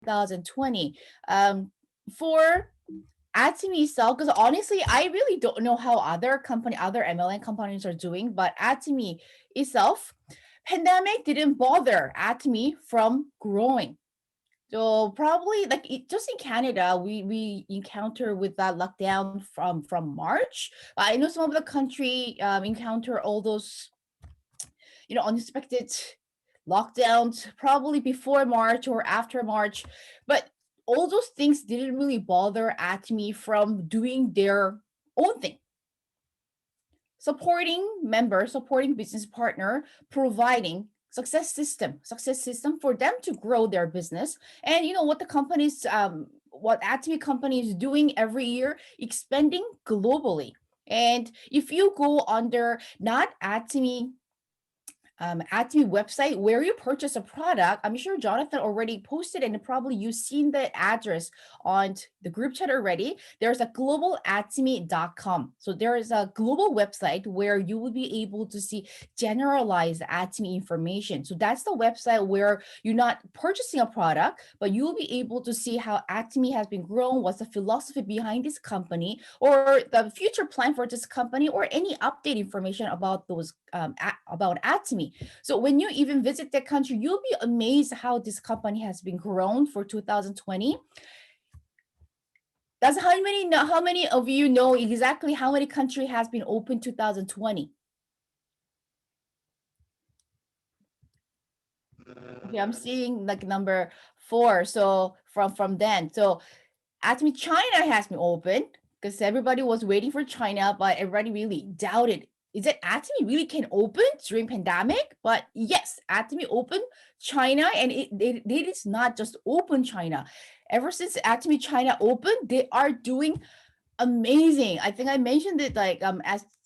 2020. For Atomy itself, because honestly, I really don't know how other MLM companies are doing, but Atomy itself, pandemic didn't bother Atomy from growing. So probably like just in Canada, we encounter with that lockdown from March. I know some of the country encounter all those unexpected lockdowns probably before March or after March, but all those things didn't really bother Atomy from doing their own thing, supporting members, supporting business partner, providing success system for them to grow their business. And you know what the companies what Atomy company is doing every year, expanding globally. And if you go under not Atomy website where you purchase a product, I'm sure Jonathan already posted and probably you've seen the address on the group chat already. There's a globalatomy.com. So there is a global website where you will be able to see generalized Atomy information. So that's the website where you're not purchasing a product, but you'll be able to see how Atomy has been grown, what's the philosophy behind this company, or the future plan for this company, or any update information about those about Atomy. So when you even visit that country, you'll be amazed how this company has been grown for 2020. That's how many of you know exactly how many country has been open 2020? Okay, I'm seeing like number 4. So from then, so Atomy China has been open because everybody was waiting for China, but everybody really doubted. Is it Atomy really can open during pandemic? But yes, Atomy opened China, and it is not just open China. Ever since Atomy China opened, they are doing amazing. I think I mentioned it like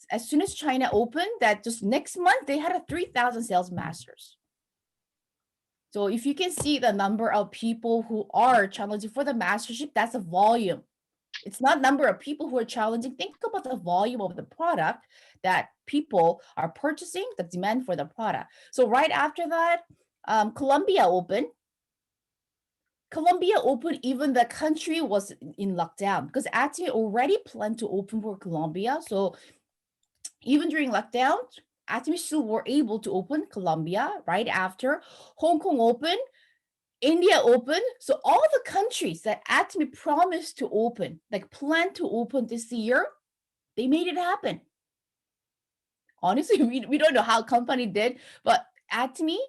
as soon as China opened, that just next month they had a 3,000 sales masters. So if you can see the number of people who are challenging for the mastership, that's a volume. It's not number of people who are challenging. Think about the volume of the product that people are purchasing, the demand for the product. So right after that, Colombia opened. Colombia opened even the country was in lockdown because Atomy already planned to open for Colombia. So even during lockdown, Atomy still were able to open Colombia right after. Hong Kong opened, India opened. So all the countries that Atomy promised to open, like planned to open this year, they made it happen. Honestly, we don't know how company did, but Atomy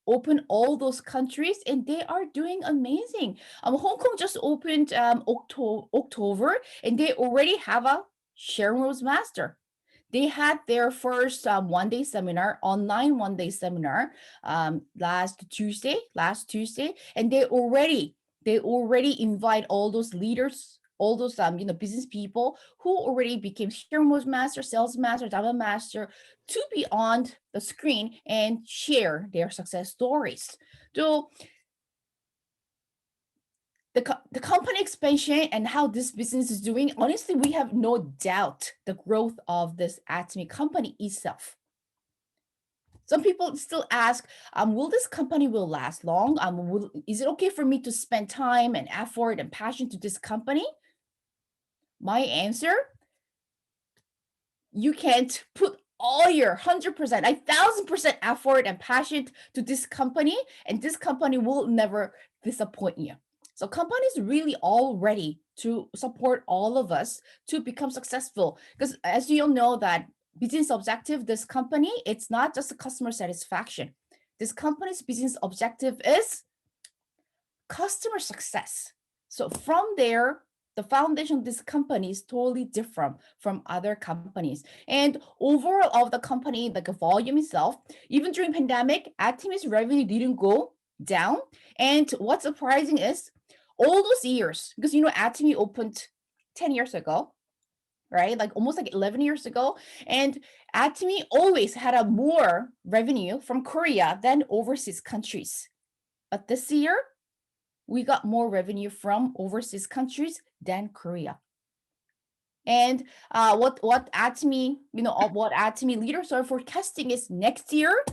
opened all those countries and they are doing amazing. Hong Kong just opened October, and they already have a Sharon Rose Master. They had their first one-day seminar, online one-day seminar, last Tuesday, and they already invite all those leaders, all those business people who already became Sharon Rose Master, Sales Master, Diamond Master, to be on the screen and share their success stories. So the company expansion and how this business is doing, honestly, we have no doubt the growth of this Atomy company itself. Some people still ask, will this company will last long? Is it okay for me to spend time and effort and passion to this company? My answer, you can't put all your 100%, 1,000% effort and passion to this company, and this company will never disappoint you. So companies really all ready to support all of us to become successful. Because as you all know that business objective, this company, it's not just a customer satisfaction. This company's business objective is customer success. So from there, the foundation of this company is totally different from other companies. And overall of the company, like the volume itself, even during pandemic, Atomy's revenue didn't go down. And what's surprising is all those years, because Atomy opened 10 years ago, right? Like almost like 11 years ago. And Atomy always had a more revenue from Korea than overseas countries. But this year, we got more revenue from overseas countries than Korea. And what Atomy, what Atomy leaders are forecasting is next year,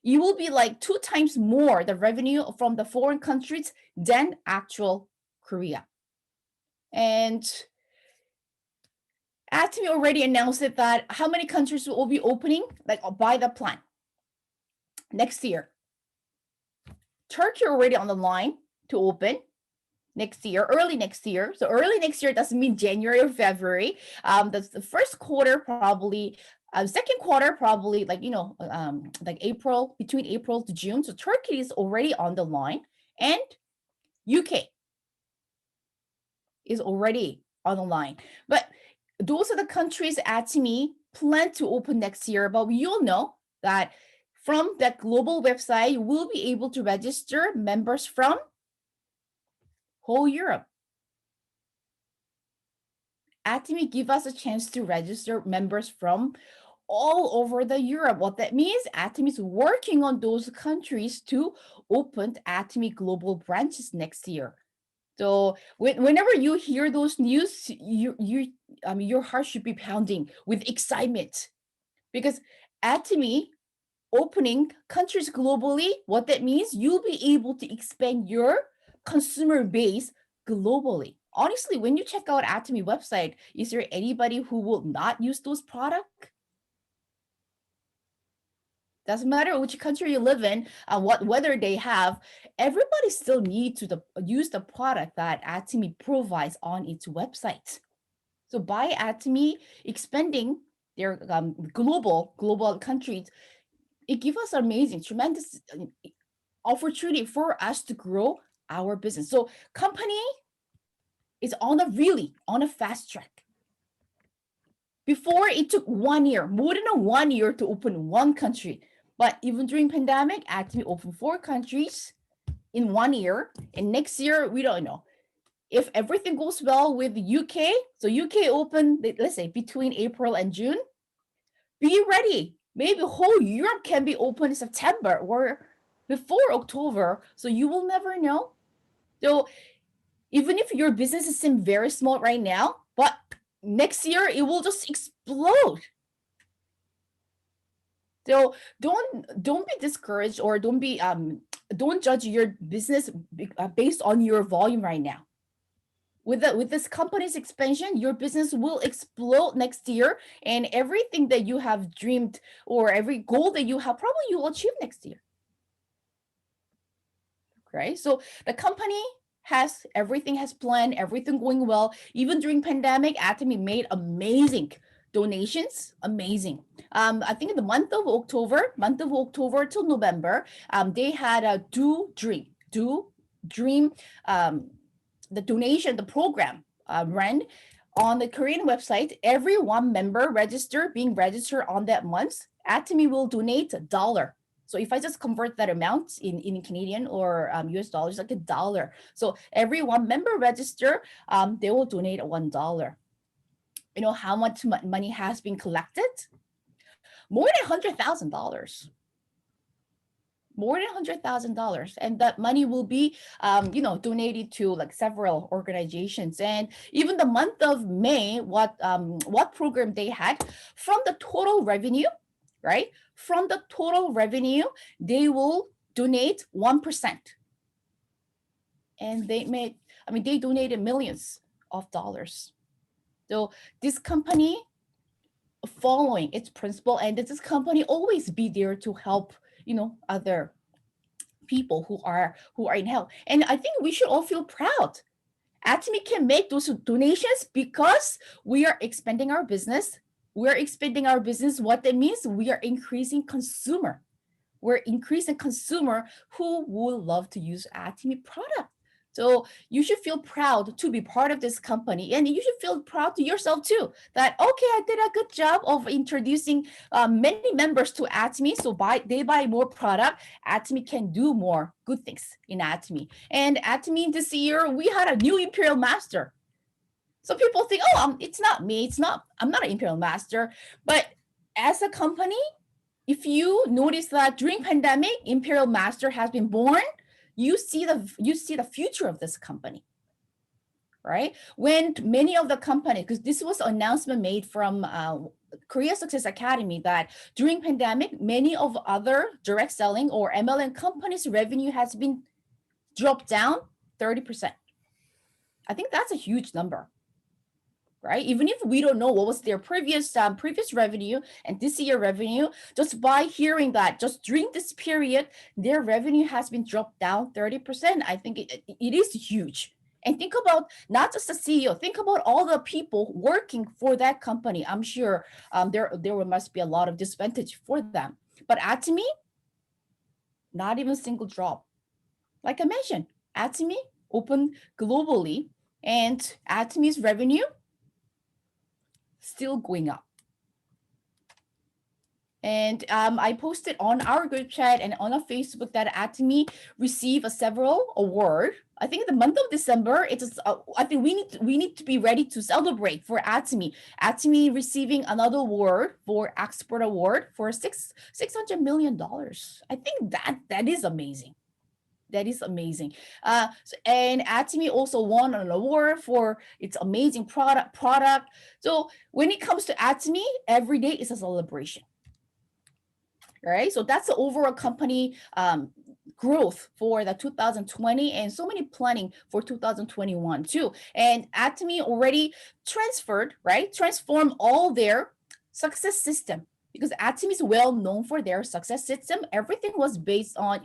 you will be like 2 times more the revenue from the foreign countries than actual Korea. And Atomy already announced it that how many countries will be opening, like by the plan next year. Turkey already on the line to open next year, early next year. So early next year doesn't mean January or February. That's the first quarter probably. Second quarter probably like April, between April to June. So Turkey is already on the line, and UK is already on the line. But those are the countries Atomy plan to open next year. But you'll know that from that global website, you will be able to register members from whole Europe. Atomy give us a chance to register members from all over the Europe. What that means, Atomy is working on those countries to open Atomy global branches next year. So whenever you hear those news, your heart should be pounding with excitement, because Atomy opening countries globally, what that means, you'll be able to expand your consumer base globally. Honestly, when you check out Atomy website, is there anybody who will not use those products? Doesn't matter which country you live in, what weather they have, everybody still needs to use the product that Atomy provides on its website. So by Atomy expanding their global countries, it gives us amazing, tremendous opportunity for us to grow our business. So company is really on a fast track. Before, it took 1 year, more than 1 year to open one country. But even during pandemic, Atomy opened 4 countries in 1 year. And next year, we don't know. If everything goes well with the UK, so UK open, let's say between April and June, be ready. Maybe whole Europe can be open in September or before October. So you will never know. So even if your business seems very small right now, but next year it will just explode. So don't be discouraged, or don't judge your business based on your volume right now. With this company's expansion, your business will explode next year, and everything that you have dreamed or every goal that you have, probably you will achieve next year. Right? So the company has everything, has planned, everything going well. Even during pandemic, Atomy made amazing donations, amazing. I think in the month of October till November, they had a do dream the donation, the program ran on the Korean website. Every one member being registered on that month, Atomy will donate $1. So if I just convert that amount in Canadian or US dollars, like $1. So every one member register, they will donate $1. You know how much money has been collected? More than $100,000. More than $100,000, and that money will be donated to like several organizations. And even the month of May, what program they had, from the total revenue, right, from the total revenue, they will donate 1%, and they donated millions of dollars. So this company following its principle, and this company always be there to help other people who are in help. And I think we should all feel proud. Atomy can make those donations because we are expanding our business. We're expanding our business. What that means, we are increasing consumer. We're increasing consumer who will love to use Atomy product. So you should feel proud to be part of this company, and you should feel proud to yourself too, that, okay, I did a good job of introducing many members to Atomy. So they buy more product, Atomy can do more good things in Atomy. And Atomy this year, we had a new Imperial Master. So people think, oh, it's not me. I'm not an Imperial Master. But as a company, if you notice that during pandemic, Imperial Master has been born, you see the future of this company. right? When many of the companies, because this was an announcement made from Korea Success Academy, that during pandemic, many of other direct selling or MLM companies' revenue has been dropped down 30%. I think that's a huge number, right? Even if we don't know what was their previous revenue and this year revenue, just by hearing that just during this period, their revenue has been dropped down 30%, I think it is huge. And think about not just the CEO, think about all the people working for that company. I'm sure there must be a lot of disadvantage for them. But Atomy, not even a single drop. Like I mentioned, Atomy opened globally, and Atomy's revenue still going up. And I posted on our group chat and on our Facebook that Atomy received several award. I think in the month of December, it is. I think we need to be ready to celebrate for Atomy. Atomy receiving another award for export award for $600 million. I think that is amazing. That is amazing. And Atomy also won an award for its amazing product. So when it comes to Atomy, every day is a celebration. Right? So that's the overall company growth for the 2020, and so many planning for 2021 too. And Atomy already transformed all their success system, because Atomy is well known for their success system. Everything was based on,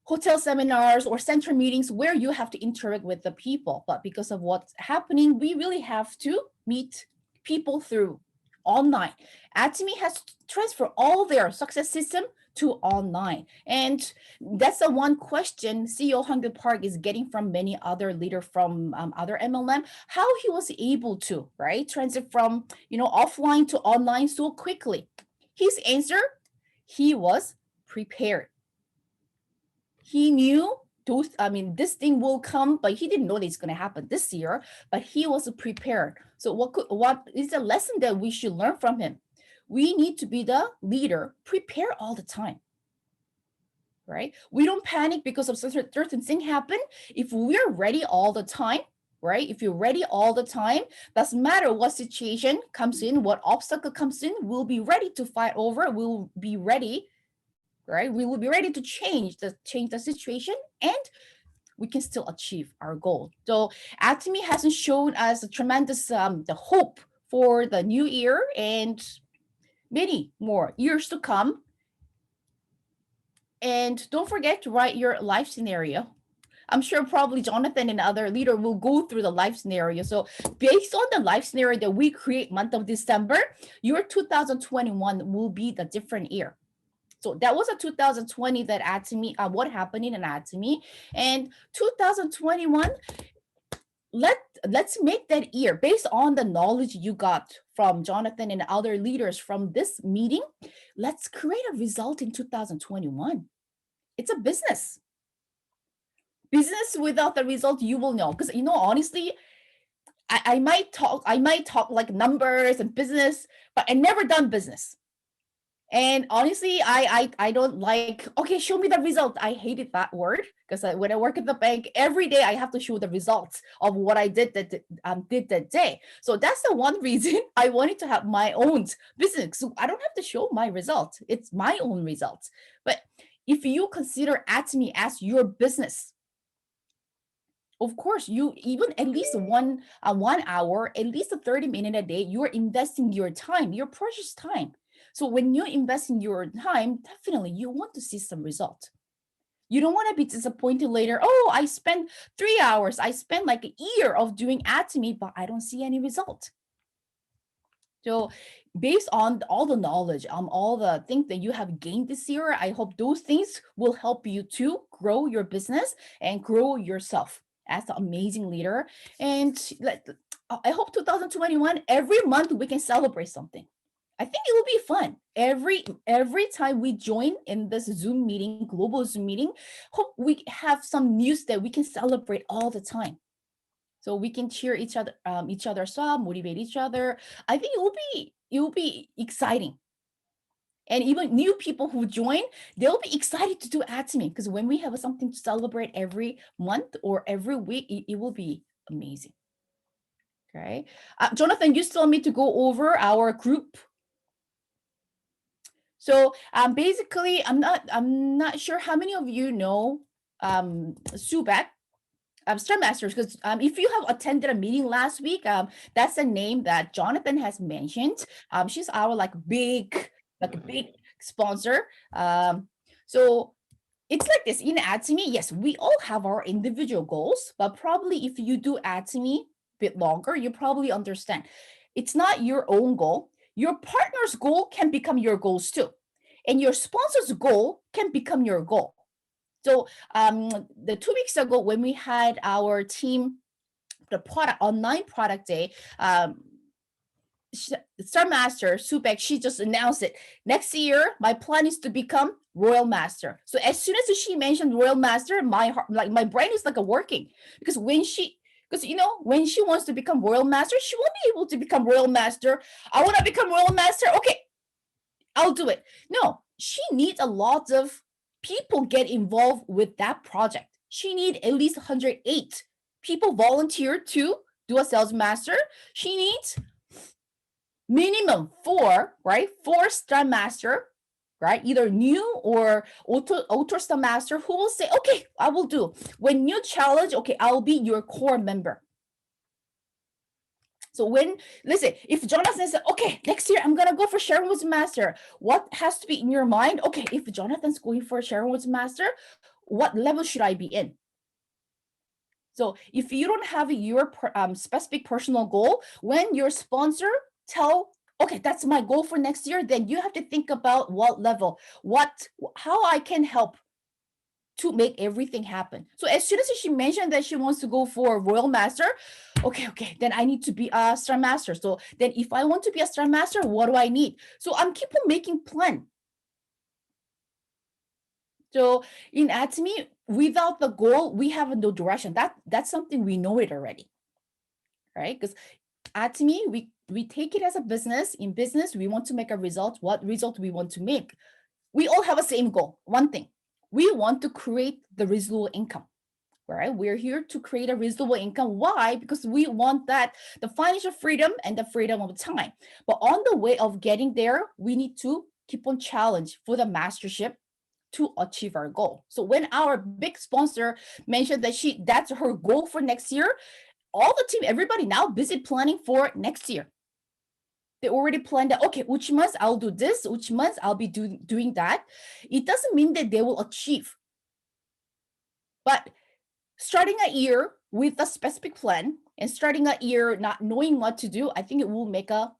hotel seminars or center meetings where you have to interact with the people. But because of what's happening, we really have to meet people through online. Atomy has transferred all their success system to online. And that's the one question CEO Hungry Park is getting from many other leaders from other MLM, how he was able to, right, transit from, offline to online so quickly. His answer, he was prepared. He knew this thing will come, but he didn't know that it's going to happen this year, but he was prepared. So what is the lesson that we should learn from him? We need to be the leader, prepare all the time, right? We don't panic because of certain thing happen. If we're ready all the time, right? If you're ready all the time, doesn't matter what situation comes in, what obstacle comes in, we'll be ready to fight over, we'll be ready, right? We will be ready to change the situation, and we can still achieve our goal. So Atomy hasn't shown us a tremendous the hope for the new year and many more years to come. And don't forget to write your life scenario. I'm sure probably Jonathan and other leader will go through the life scenario. So based on the life scenario that we create month of December, your 2021 will be the different year. So that was a 2020 that Atomy, what happened in Atomy. And 2021, let's make that year based on the knowledge you got from Jonathan and other leaders from this meeting. Let's create a result in 2021. It's a business. Business without the result, you will know. Because honestly, I might talk like numbers and business, but I never done business. And honestly, I don't like, okay, show me the result. I hated that word, because when I work at the bank, every day I have to show the results of what I did that day. So that's the one reason I wanted to have my own business. So I don't have to show my results. It's my own results. But if you consider Atomy as your business, of course, you even at least 1 hour, at least a 30-minute a day, you're investing your time, your precious time. So when you invest in your time, definitely you want to see some result. You don't want to be disappointed later. Oh, I spent 3 hours. I spent like a year of doing Atomy, but I don't see any result. So based on all the knowledge, all the things that you have gained this year, I hope those things will help you to grow your business and grow yourself as an amazing leader. And I hope 2021, every month we can celebrate something. I think it will be fun. Every time we join in this Zoom meeting, global Zoom meeting, hope we have some news that we can celebrate all the time. So we can cheer each other up, motivate each other. I think it will be exciting. And even new people who join, they'll be excited to do Atomy, because when we have something to celebrate every month or every week, it will be amazing. Okay. Jonathan, you still want me to go over our group? So basically, I'm not sure how many of you know Subek, Scrum Masters, because if you have attended a meeting last week, that's the name that Jonathan has mentioned. She's our like a big sponsor. So it's like this in Atomy. Yes, we all have our individual goals, but probably if you do Atomy a bit longer, you probably understand it's not your own goal. Your partner's goal can become your goals too, and your sponsor's goal can become your goal. So the 2 weeks ago when we had our team, the product online product day, Star Master Subek, she just announced it. Next year, my plan is to become Royal Master. So as soon as she mentioned Royal Master, my heart, like my brain is like a working, because when she wants to become Royal Master, she won't be able to become Royal Master. I want to become Royal Master. Okay, I'll do it. No, she needs a lot of people get involved with that project. She need at least 108 people volunteer to do a sales master. She needs minimum 4, right? 4 Scrum Master, right? Either new or auto Scrum Master who will say, okay, I will do. When you challenge, okay, I'll be your core member. So listen, if Jonathan said, okay, next year I'm going to go for Sharon Woods Master, what has to be in your mind? Okay, if Jonathan's going for Sharon Woods Master, what level should I be in? So if you don't have your specific personal goal, when your sponsor okay, that's my goal for next year, then you have to think about what level, how I can help to make everything happen. So as soon as she mentioned that she wants to go for Royal Master, okay, then I need to be a Star Master. So then if I want to be a Star Master, what do I need? So I'm keep on making plan. So in Atomy, without the goal, we have no direction. That's something we know it already, right? Because Atomy, we take it as a business. In business, we want to make a result. What result we want to make? We all have the same goal. One thing, we want to create the residual income. Right? We're here to create a reasonable income. Why? Because we want that the financial freedom and the freedom of time. But on the way of getting there, we need to keep on challenge for the mastership to achieve our goal. So when our big sponsor mentioned that that's her goal for next year, all the team, everybody now busy planning for next year. They already planned that, okay, which months I'll do this, which months I'll be doing that. It doesn't mean that they will achieve. But starting a year with a specific plan and starting a year not knowing what to do, I think it will make a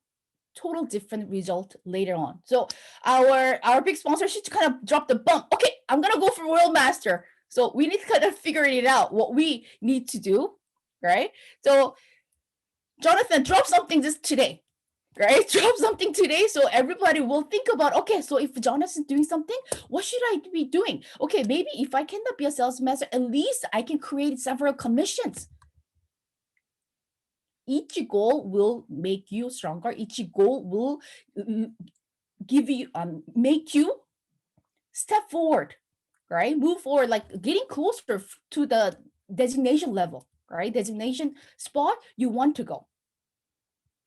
total different result later on. So our big sponsor, she kind of dropped the bomb. Okay, I'm gonna go for Royal Master. So we need to kind of figure it out what we need to do, right? So Jonathan, drop something just today, right? Drop something today so everybody will think about, okay, so if Jonathan's doing something, what should I be doing? Okay, maybe if I cannot be a sales master, at least I can create several commissions. Each goal will make you stronger. Each goal will give you, make you step forward, right? Move forward, like getting closer to the designation level, right? Designation spot you want to go.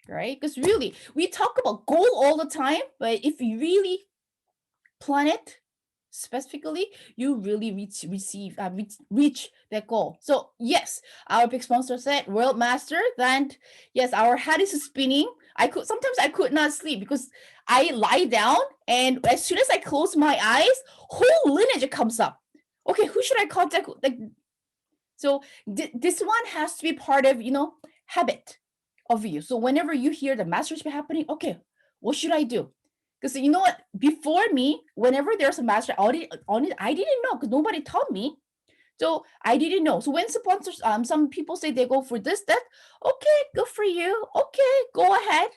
Right? Because really, we talk about goal all the time, but if you really plan it specifically, you really reach that goal. So yes, our big sponsor said World Master. Then yes, our head is spinning. Sometimes I could not sleep because I lie down, and as soon as I close my eyes, whole lineage comes up. Okay, who should I contact? Like, so this one has to be part of habit of you. So whenever you hear the mastership happening, okay, what should I do? Because you know what? Before me, whenever there's a master audit on it, I didn't know because nobody taught me. So I didn't know. So when sponsors, some people say they go for this, that, okay, good for you. Okay, go ahead.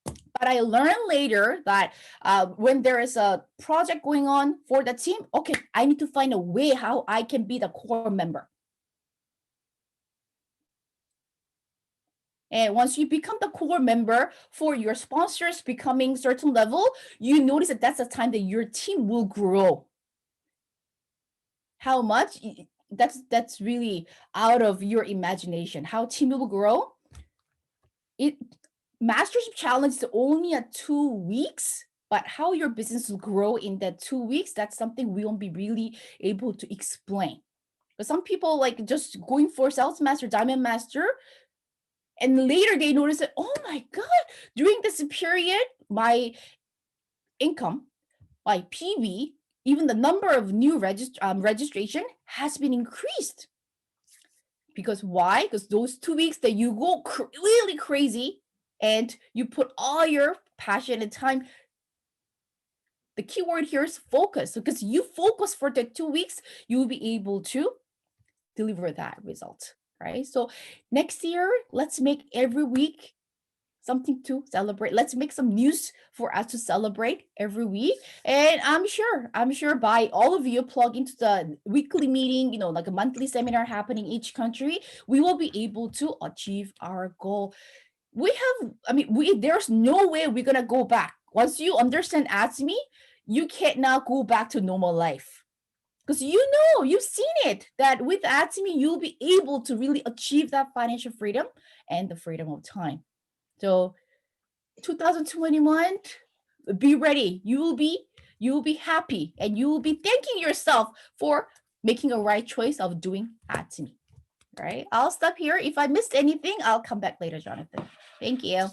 But I learned later that when there is a project going on for the team, okay, I need to find a way how I can be the core member. And once you become the core member for your sponsors becoming certain level, you notice that that's the time that your team will grow. How much? that's really out of your imagination. How team will grow? It mastership challenge is only a 2 weeks, but how your business will grow in that 2 weeks, that's something we won't be really able to explain. But some people like just going for sales master, diamond master, and later they notice that, oh my god, during this period, my income, my PV, even the number of new registration has been increased. Because why? Because those 2 weeks that you go really crazy and you put all your passion and time. The keyword here is focus. Because you focus for the 2 weeks, you will be able to deliver that result, right? So next year, let's make every week something to celebrate. Let's make some news for us to celebrate every week. And I'm sure by all of you plug into the weekly meeting, like a monthly seminar happening each country, we will be able to achieve our goal. There's no way we're gonna go back. Once you understand Atomy, you can't now go back to normal life. Because you've seen it, that with Atomy, you'll be able to really achieve that financial freedom and the freedom of time. So 2021, be ready. You will be happy, and you will be thanking yourself for making a right choice of doing Atomy. Right? I'll stop here. If I missed anything, I'll come back later, Jonathan. Thank you.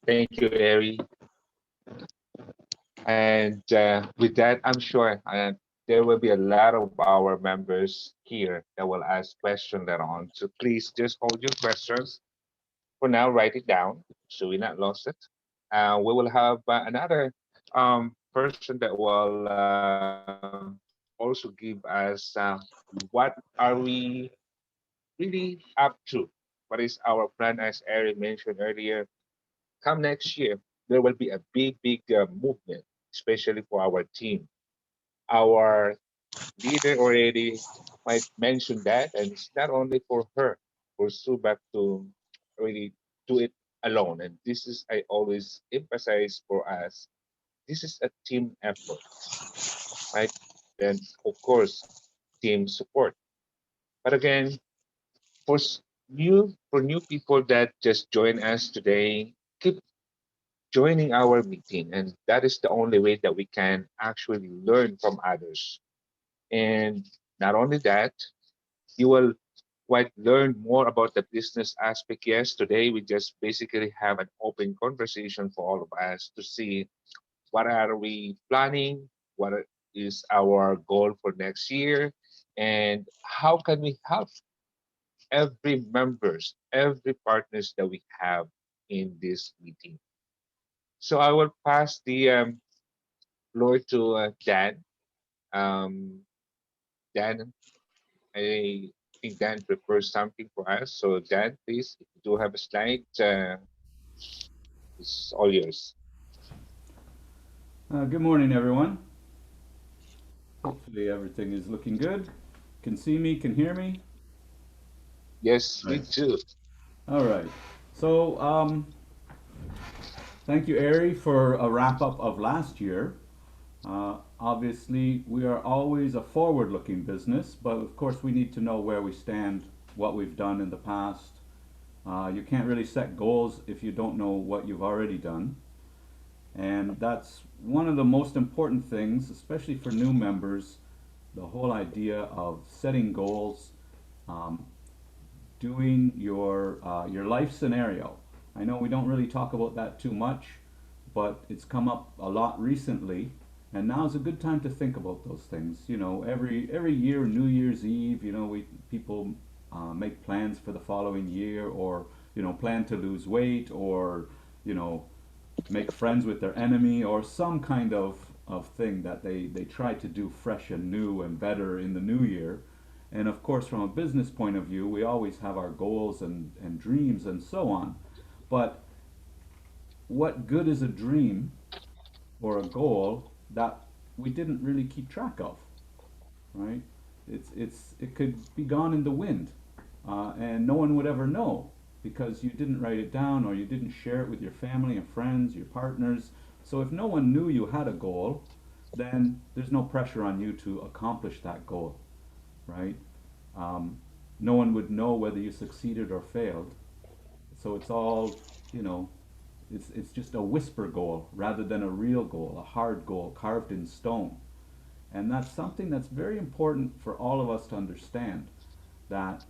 Thank you, Ari. And with that, I'm sure there will be a lot of our members here that will ask questions later on. So please just hold your questions for now. Write it down so we not lost it. We will have another person that will also give us what are we really up to? What is our plan? As Ari mentioned earlier, come next year, there will be a big movement, especially for our team. Our leader already might mention that, and it's not only for her, for Subak to really do it alone. And this is, I always emphasize for us, this is a team effort, right? Then, of course, team support. But again, for new people that just join us today, keep joining our meeting, and that is the only way that we can actually learn from others. And not only that, you will quite learn more about the business aspect. Yes, today we just basically have an open conversation for all of us to see what are we planning, is our goal for next year, and how can we help every members, every partners that we have in this meeting. So I will pass the floor to Dan. Um, Dan, I think Dan prepares something for us. So Dan, please, if you do have a slide, it's all yours. Good morning, everyone. Hopefully, everything is looking good. Can see me, can hear me. Yes, me Right. too. All right. So, thank you, Ari, for a wrap up of last year. Obviously, we are always a forward looking business, but of course, we need to know where we stand, what we've done in the past. You can't really set goals if you don't know what you've already done. And that's one of the most important things, especially for new members, the whole idea of setting goals, um, doing your life scenario. I know we don't really talk about that too much, but it's come up a lot recently, and now is a good time to think about those things. Every year, New Year's Eve, we people make plans for the following year, or plan to lose weight, or you know make friends with their enemy, or some kind of thing that they try to do fresh and new and better in the new year. And of course, from a business point of view, we always have our goals and dreams and so on. But what good is a dream or a goal that we didn't really keep track of, right? It could be gone in the wind, and no one would ever know because you didn't write it down or you didn't share it with your family and friends, your partners. So if no one knew you had a goal, then there's no pressure on you to accomplish that goal, right? Um, no one would know whether you succeeded or failed. So it's all, you know, it's just a whisper goal rather than a real goal, a hard goal carved in stone. And that's something that's very important for all of us to understand, that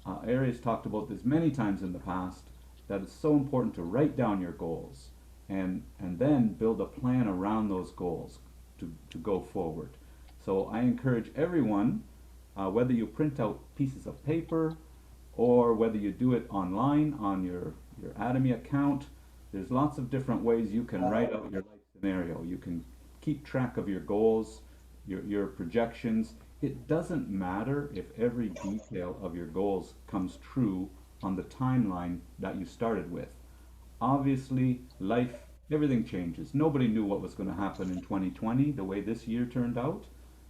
Arias talked about this many times in the past, that it's so important to write down your goals and then build a plan around those goals to go forward. So I encourage everyone, whether you print out pieces of paper or whether you do it online on your Atomy account, there's lots of different ways you can write out your life scenario. You can keep track of your goals, your projections. It doesn't matter if every detail of your goals comes true on the timeline that you started with. Obviously, life, everything changes. Nobody knew what was going to happen in 2020, the way this year turned out.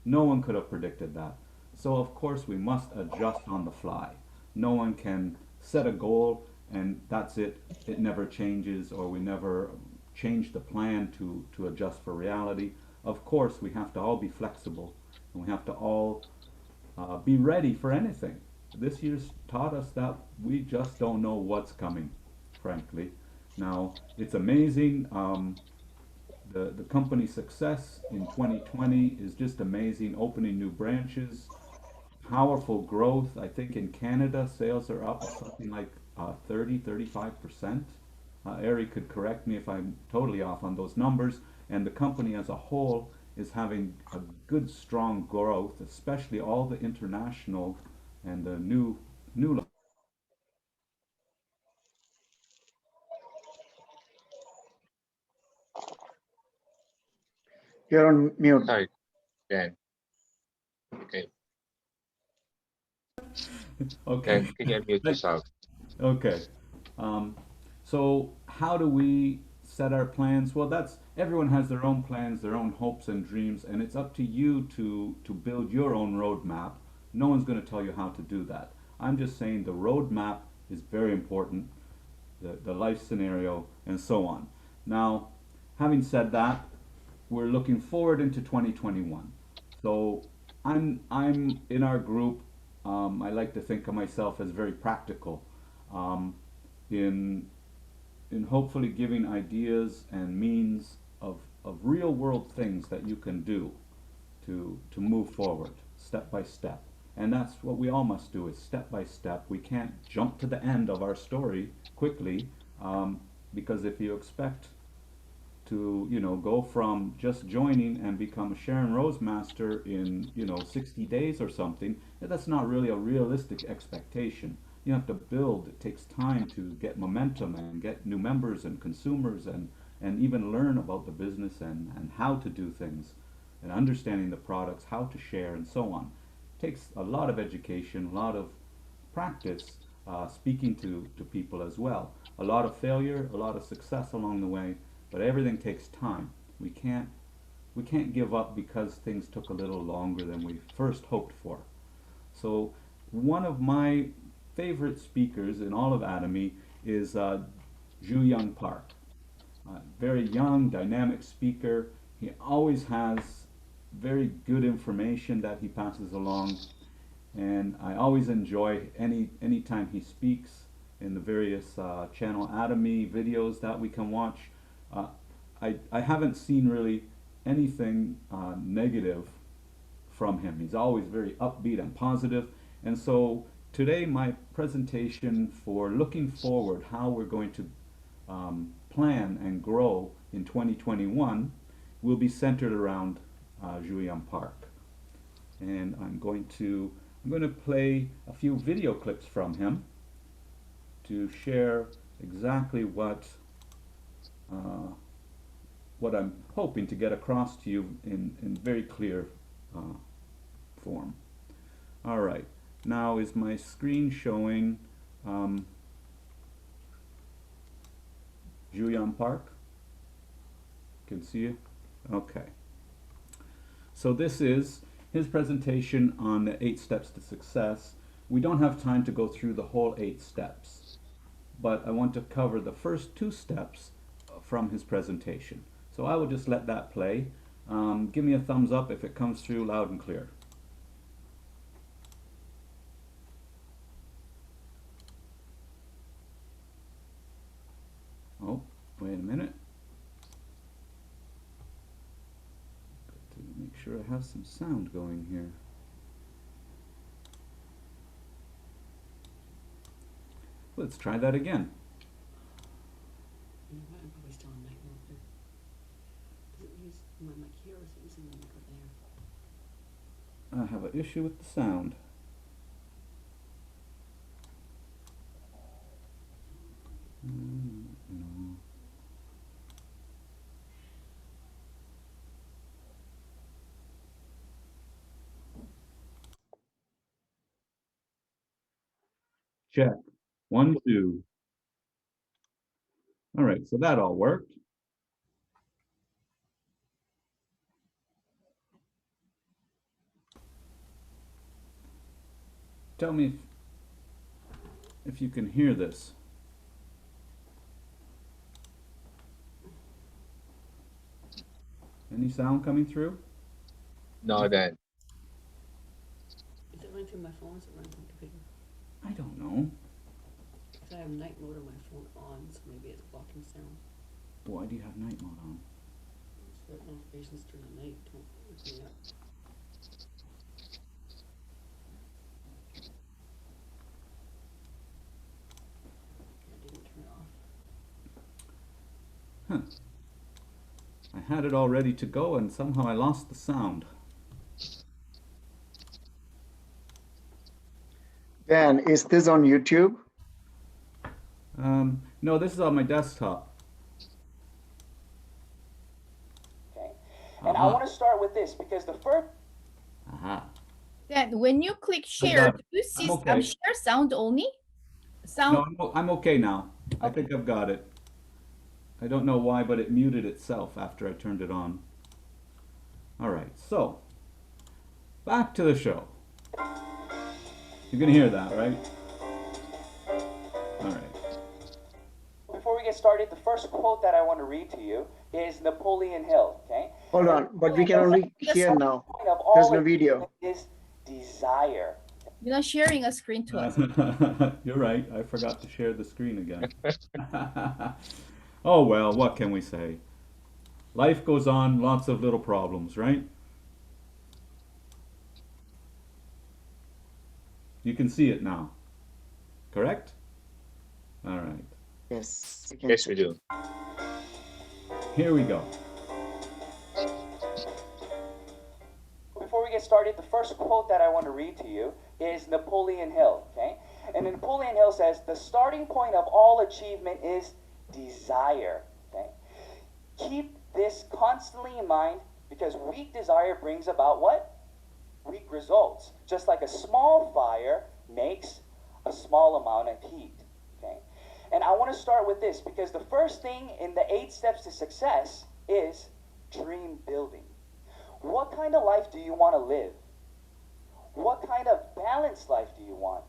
No one could have predicted that. So, of course, we must adjust on the fly. No one can set a goal and that's it, it never changes, or we never change the plan to adjust for reality. Of course, we have to all be flexible and we have to all be ready for anything. This year's taught us that we just don't know what's coming, frankly. Now, it's amazing. The company's success in 2020 is just amazing, opening new branches, powerful growth. I think in Canada, sales are up something like 35%. Ari could correct me if I'm totally off on those numbers. And the company as a whole is having a good, strong growth, especially all the international and the new You're on mute. Sorry, Dan. Okay, Okay. Dan, can you unmute But yourself? okay. Um, so how do we set our plans? Well, that's everyone has their own plans, their own hopes and dreams, and it's up to you to build your own roadmap. No one's going to tell you how to do that. I'm just saying the roadmap is very important, the life scenario, and so on. Now, having said that, we're looking forward into 2021. So I'm in our group. I like to think of myself as very practical, um, in hopefully giving ideas and means of real world things that you can do to move forward step by step. And that's what we all must do, is step by step. We can't jump to the end of our story quickly, because if you expect to, go from just joining and become a Sharon Rose master in, 60 days or something, that's not really a realistic expectation. You have to build. It takes time to get momentum and get new members and consumers, and even learn about the business and how to do things and understanding the products, how to share, and so on. It takes a lot of education, a lot of practice, speaking to people as well. A lot of failure, a lot of success along the way, but everything takes time. We can't give up because things took a little longer than we first hoped for. So one of my favorite speakers in all of Atomy is Ju Young Park. Very young, dynamic speaker. He always has very good information that he passes along, and I always enjoy any time he speaks in the various channel Atomy videos that we can watch. Uh, I haven't seen really anything negative from him. He's always very upbeat and positive. And so today, my presentation for looking forward, how we're going to plan and grow in 2021, will be centered around Julian Park. And I'm going to play a few video clips from him to share exactly uh, what I'm hoping to get across to you in very clear uh, form. All right, now is my screen showing Julian Park? Can see it? Okay. So this is his presentation on the 8 steps to success. We don't have time to go through the whole 8 steps, but I want to cover the first 2 steps from his presentation. So I will just let that play. Give me a thumbs up if it comes through loud and clear. Oh, wait a minute. Got to make sure I have some sound going here. Let's try that again. You know what? I'm probably still on night mode there. Does it use my mic here or is it using the mic over there? I have an issue with the sound. No. Check. 1, 2. All right, so that all worked. Tell me if you can hear this. Any sound coming through? No, then. Is it running through my phone or is it running through the computer? I don't know. Because I have night mode on my phone on, so maybe it's blocking sound. Why do you have night mode on? So that notifications during the night don't wake me up. I didn't turn it off. Huh. I had it all ready to go and somehow I lost the sound. Dan, is this on YouTube? No, this is on my desktop. Okay. And I Uh-huh. want to start with this because the first Aha. Then when you click I share, got do it. you see I'm okay. share sound only? Sound. No, I'm okay now. I Okay. think I've got it. I don't know why, but it muted itself after I turned it on. All right, so back to the show. You can hear that, right? All right. before we get started, the first quote that I want to read to you is Napoleon Hill. Okay. Hold on, but we can only hear now. Point of There's all no video. is desire. You're not sharing a screen to us. You're right. I forgot to share the screen again. Oh well, what can we say? Life goes on, lots of little problems, right? You can see it now, correct? All right, Yes. We can Yes, see. we do. here we go. Before we get started, the first quote that I want to read to you is Napoleon Hill. Okay. And Napoleon Hill says, the starting point of all achievement is desire. Okay. Keep this constantly in mind because weak desire brings about what? Weak results. Just like a small fire makes a small amount of heat. Okay. And I want to start with this because the first thing in the 8 steps to success is dream building. What kind of life do you want to live? What kind of balanced life do you want?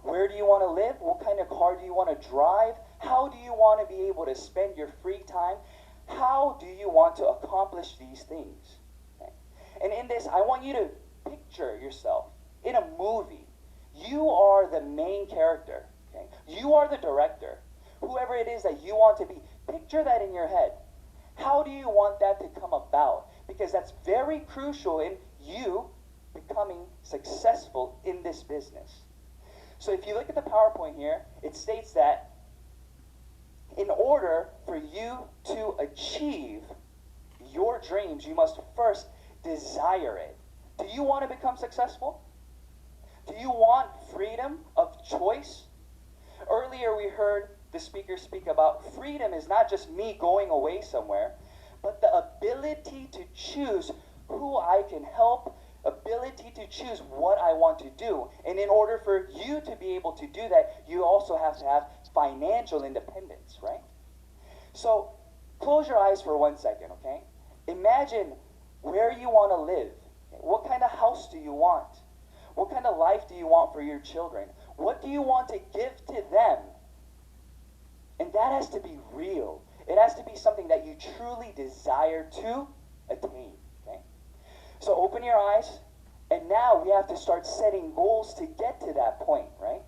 Where do you want to live? What kind of car do you want to drive? How do you want to be able to spend your free time? How do you want to accomplish these things? Okay. And in this, I want you to picture yourself in a movie. You are the main character. Okay? You are the director. Whoever it is that you want to be, picture that in your head. How do you want that to come about? Because that's very crucial in you becoming successful in this business. So if you look at the PowerPoint here, it states that in order for you to achieve your dreams, you must first desire it. Do you want to become successful? Do you want freedom of choice? Earlier we heard the speaker speak about freedom is not just me going away somewhere, but the ability to choose who I can help, ability to choose what I want to do. And in order for you to be able to do that, you also have to have financial independence, right? So close your eyes for 1 second, okay? Imagine where you want to live. What kind of house do you want? What kind of life do you want for your children? What do you want to give to them? And that has to be real. It has to be something that you truly desire to attain. Okay? So open your eyes, and now we have to start setting goals to get to that point, right?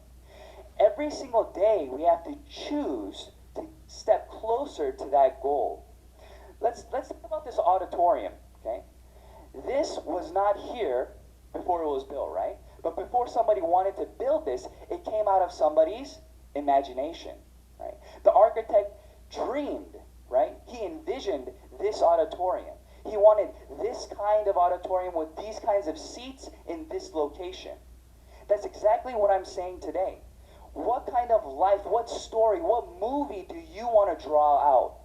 Every single day we have to choose to step closer to that goal. Let's think about this auditorium, okay? This was not here before it was built, right? But before somebody wanted to build this, it came out of somebody's imagination, right? The architect dreamed, right? He envisioned this auditorium. He wanted this kind of auditorium with these kinds of seats in this location. That's exactly what I'm saying today. What kind of life, what story, what movie do you want to draw out?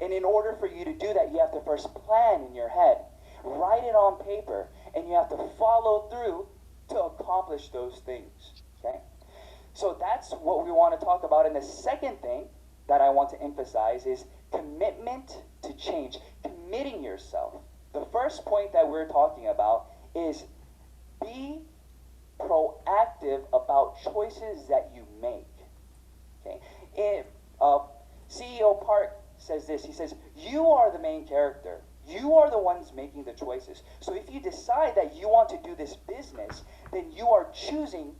And in order for you to do that, you have to first plan in your head, write it on paper, and you have to follow through to accomplish those things, okay? So that's what we want to talk about. And the second thing that I want to emphasize is commitment to change, committing yourself. The first point that we're talking about is be proactive about choices that you make, okay? CEO Park says this, he says, you are the main character. You are the ones making the choices. So if you decide that you want to do this business, then you are choosing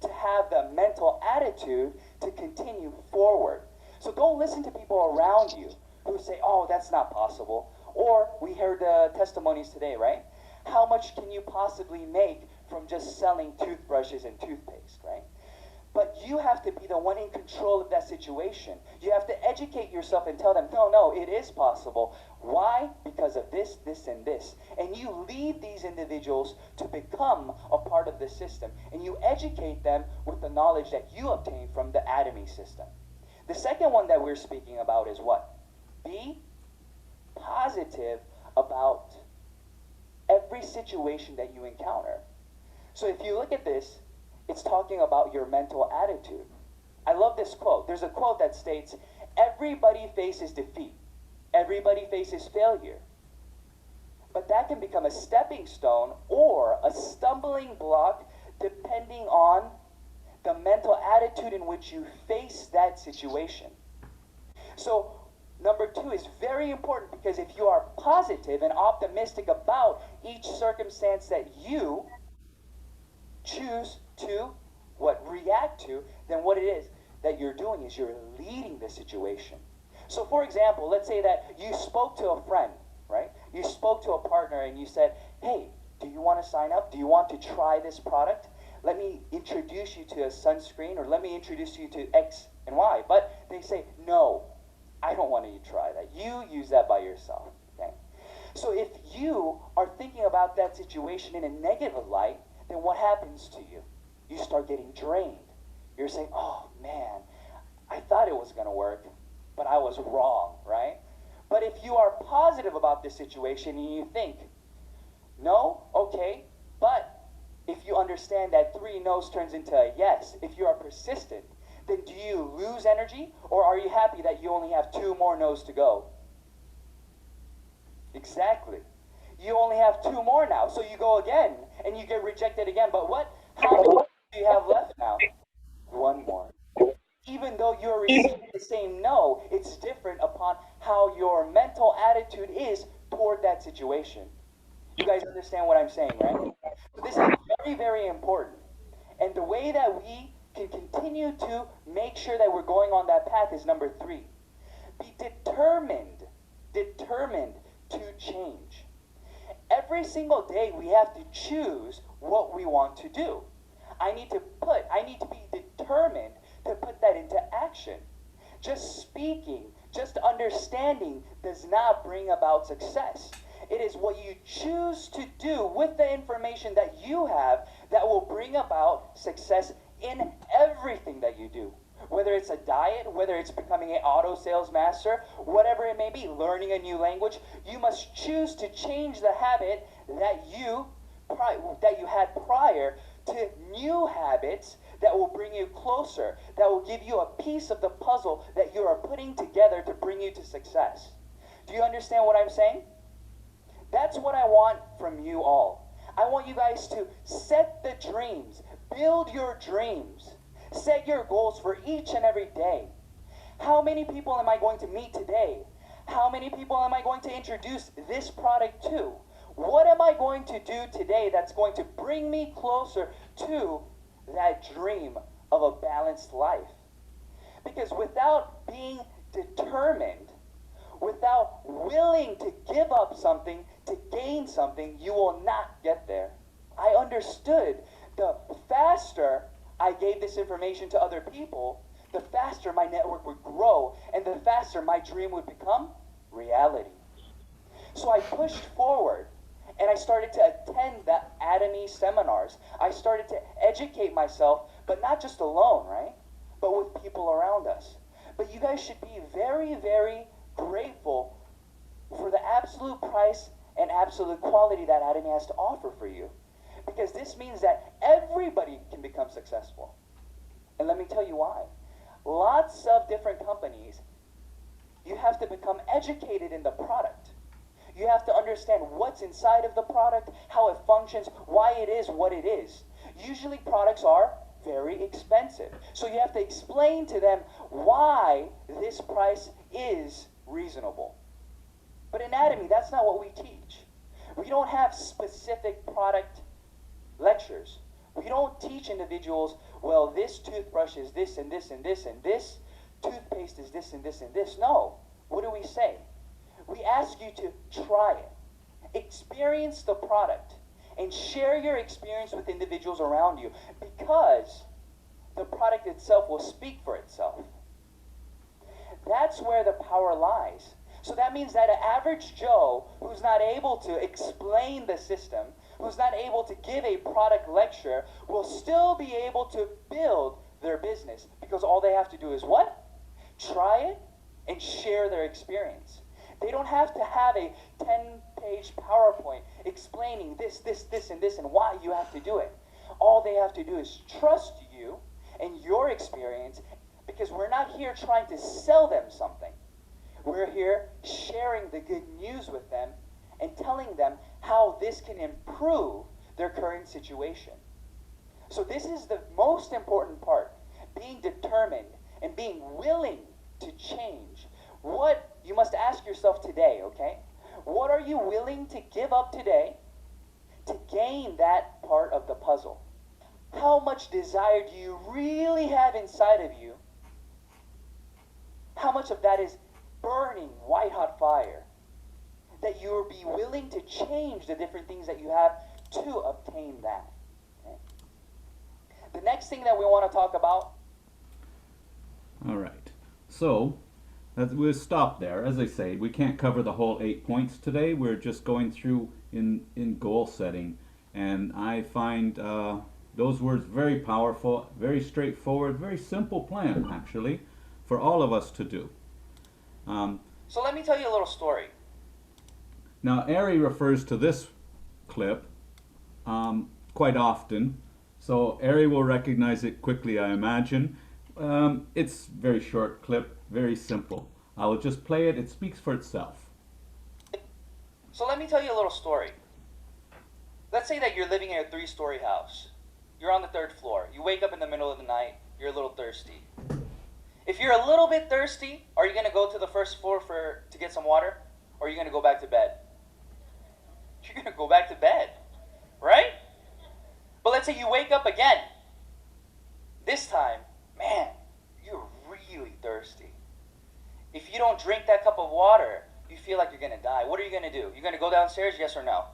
to have the mental attitude to continue forward. So don't listen to people around you who say, oh, that's not possible. Or we heard the testimonies today, right? How much can you possibly make from just selling toothbrushes and toothpaste, right? But you have to be the one in control of that situation. You have to educate yourself and tell them, no, it is possible. Why? Because of this, this, and this. And you lead these individuals to become a part of the system. And you educate them with the knowledge that you obtain from the Atomy system. The second one that we're speaking about is what? Be positive about every situation that you encounter. So if you look at this, it's talking about your mental attitude. I love this quote. There's a quote that states, everybody faces defeat. Everybody faces failure. But that can become a stepping stone or a stumbling block depending on the mental attitude in which you face that situation. So number two is very important, because if you are positive and optimistic about each circumstance that you choose to react to, then what it is that you're doing is you're leading the situation. So for example, let's say that you spoke to a friend, right? You spoke to a partner and you said, hey, do you want to sign up? Do you want to try this product? Let me introduce you to a sunscreen, or let me introduce you to X and Y. But they say, no, I don't want you to try that. You use that by yourself, okay? So if you are thinking about that situation in a negative light, then what happens to you? You start getting drained. You're saying, oh man, I thought it was going to work, but I was wrong, right? But if you are positive about this situation and you think, no, okay, but if you understand that 3 no's turns into a yes, if you are persistent, then do you lose energy, or are you happy that you only have 2 more no's to go? Exactly. You only have 2 more now, so you go again, and you get rejected again. But what? How many do you have left now? 1 more. Even though you're receiving the same no, it's different upon how your mental attitude is toward that situation. You guys understand what I'm saying, right? So this is very, very important. And the way that we can continue to make sure that we're going on that path is number 3. Be determined to change. Every single day we have to choose what we want to do. I need to be determined to put that into action. Just speaking, just understanding does not bring about success. It is what you choose to do with the information that you have that will bring about success in everything that you do. Whether it's a diet, whether it's becoming an auto sales master, whatever it may be, learning a new language, you must choose to change the habit that you had prior to new habits that will bring you closer, that will give you a piece of the puzzle that you are putting together to bring you to success. Do you understand what I'm saying? That's what I want from you all. I want you guys to set the dreams, build your dreams, set your goals for each and every day. How many people am I going to meet today? How many people am I going to introduce this product to? What am I going to do today that's going to bring me closer to that dream of a balanced life? Because without being determined, without willing to give up something to gain something, you will not get there. I understood the faster I gave this information to other people, the faster my network would grow and the faster my dream would become reality. So I pushed forward and I started to attend the Atomy seminars. I started to educate myself, but not just alone, right? But with people around us. But you guys should be very, very grateful for the absolute price and absolute quality that Atomy has to offer for you. Because this means that everybody can become successful. And let me tell you why. Lots of different companies, you have to become educated in the product. You have to understand what's inside of the product, how it functions, why it is what it is. Usually products are very expensive. So you have to explain to them why this price is reasonable. But in Atomy, that's not what we teach. We don't have specific product lectures. We don't teach individuals, well, this toothbrush is this and this and this and this toothpaste is this and this and this. No. What do we say? We ask you to try it, experience the product, and share your experience with individuals around you, because the product itself will speak for itself. That's where the power lies. So that means that an average Joe who's not able to explain the system, who's not able to give a product lecture, will still be able to build their business, because all they have to do is what? Try it and share their experience. They don't have to have a 10-page PowerPoint explaining this, and this, and why you have to do it. All they have to do is trust you and your experience, because we're not here trying to sell them something. We're here sharing the good news with them and telling them how this can improve their current situation. So this is the most important part, being determined and being willing to change. What you must ask yourself today, okay? What are you willing to give up today to gain that part of the puzzle? How much desire do you really have inside of you? How much of that is burning white hot fire that you will be willing to change the different things that you have to obtain that? Okay? The next thing that we want to talk about. All right. So we'll stop there. As I say, we can't cover the whole 8 points today. We're just going through in goal setting, and I find those words very powerful, very straightforward, very simple plan actually for all of us to do. So let me tell you a little story. Now, Ari refers to this clip quite often, so Ari will recognize it quickly, I imagine. It's very short clip, very simple. I will just play it. It speaks for itself. So let me tell you a little story. Let's say that you're living in a 3-story house. You're on the 3rd floor. You wake up in the middle of the night. You're a little thirsty. If you're a little bit thirsty, are you going to go to the 1st floor to get some water? Or are you going to go back to bed? You're going to go back to bed, right? But let's say you wake up again. This time, man, you're really thirsty. If you don't drink that cup of water, you feel like you're going to die. What are you going to do? You're going to go downstairs, yes or no?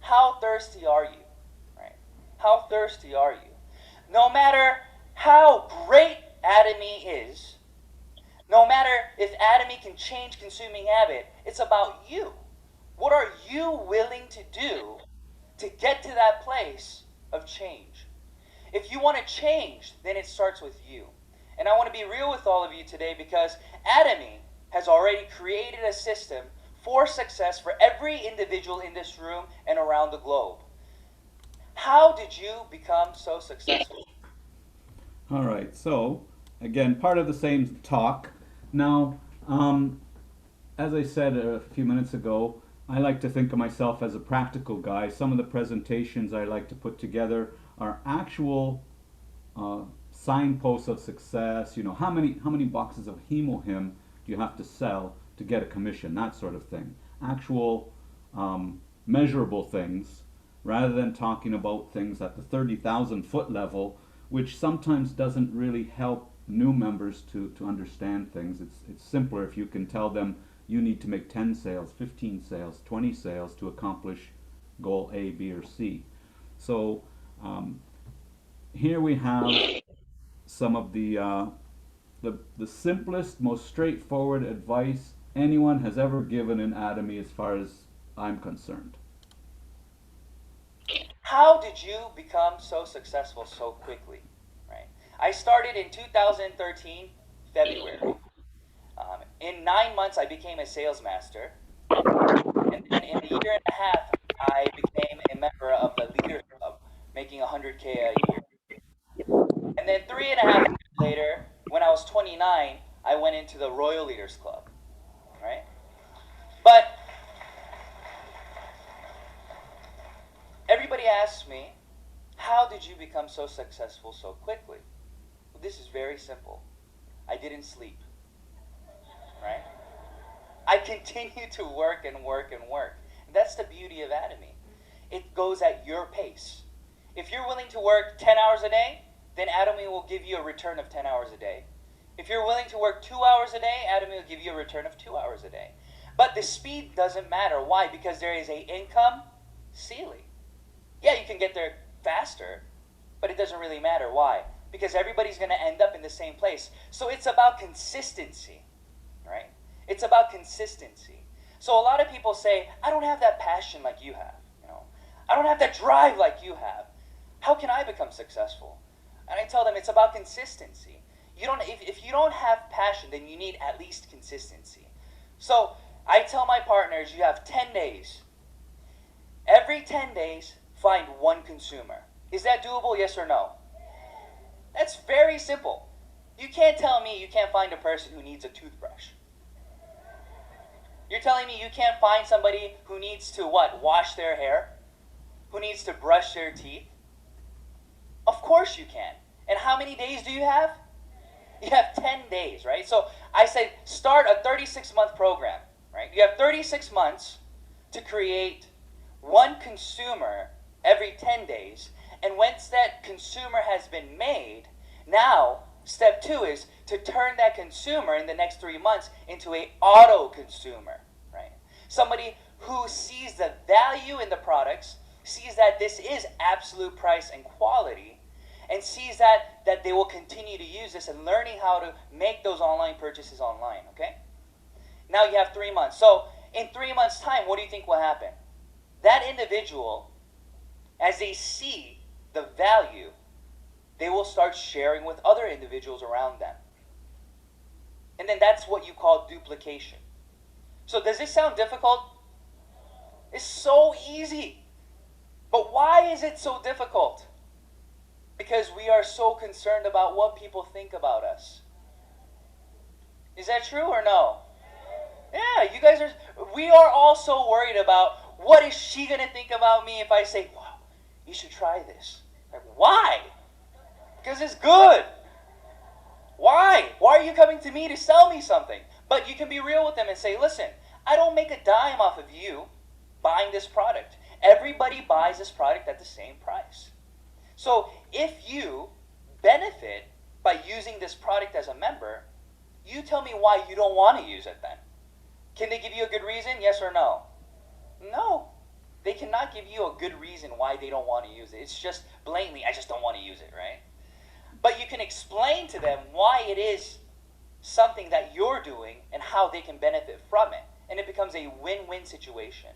How thirsty are you? Right? How thirsty are you? No matter how great Atomy is, no matter if Atomy can change consuming habit, it's about you. What are you willing to do to get to that place of change? If you want to change, then it starts with you. And I want to be real with all of you today, because Atomy has already created a system for success for every individual in this room and around the globe. How did you become so successful? All right, so again, part of the same talk. Now, as I said a few minutes ago, I like to think of myself as a practical guy. Some of the presentations I like to put together are actual signposts of success. You know, how many boxes of Hemohim do you have to sell to get a commission? That sort of thing. Actual measurable things rather than talking about things at the 30,000 foot level, which sometimes doesn't really help new members to understand things. It's simpler if you can tell them you need to make 10 sales, 15 sales, 20 sales to accomplish goal A, B, or C. So here we have some of the simplest, most straightforward advice anyone has ever given in Atomy as far as I'm concerned. How did you become so successful so quickly? Right. I started in 2013 February. In 9 months, I became a sales master, and then in a year and a half, I became a member of the Leaders Club, making 100K a year. And then 3.5 years later, when I was 29, I went into the Royal Leaders Club, right? But everybody asks me, how did you become so successful so quickly? Well, this is very simple. I didn't sleep, right? I continue to work and work and work. That's the beauty of Atomy. It goes at your pace. If you're willing to work 10 hours a day, then Atomy will give you a return of 10 hours a day. If you're willing to work 2 hours a day, Atomy will give you a return of 2 hours a day. But the speed doesn't matter. Why? Because there is a income ceiling. Yeah, you can get there faster, but it doesn't really matter. Why? Because everybody's going to end up in the same place. So it's about consistency, right? It's about consistency. So a lot of people say, I don't have that passion like you have. I don't have that drive like you have. How can I become successful? And I tell them it's about consistency. If you don't have passion, then you need at least consistency. So I tell my partners, you have 10 days. Every 10 days, find one consumer. Is that doable, yes or no? That's very simple. You can't tell me you can't find a person who needs a toothbrush. You're telling me you can't find somebody who needs to what? Wash their hair? Who needs to brush their teeth? Of course you can. And how many days do you have? You have 10 days, right? So I said start a 36-month program, right? You have 36 months to create one consumer every 10 days. And once that consumer has been made, now step 2 is to turn that consumer in the next 3 months into an auto consumer, right? Somebody who sees the value in the products, sees that this is absolute price and quality, and sees that they will continue to use this and learning how to make those online purchases online, okay? Now you have 3 months. So in 3 months' time, what do you think will happen? That individual, as they see the value, they will start sharing with other individuals around them. And then that's what you call duplication. So does this sound difficult? It's so easy. But why is it so difficult? Because we are so concerned about what people think about us. Is that true or no? Yeah, you guys are, we are all so worried about what is she going to think about me if I say, wow, you should try this. Like, why? Because it's good. Why? Why are you coming to me to sell me something? But you can be real with them and say, listen, I don't make a dime off of you buying this product. Everybody buys this product at the same price. So if you benefit by using this product as a member, you tell me why you don't want to use it then. Can they give you a good reason? Yes or no? No. They cannot give you a good reason why they don't want to use it. It's just blatantly, I just don't want to use it, right? But you can explain to them why it is something that you're doing and how they can benefit from it. And it becomes a win-win situation.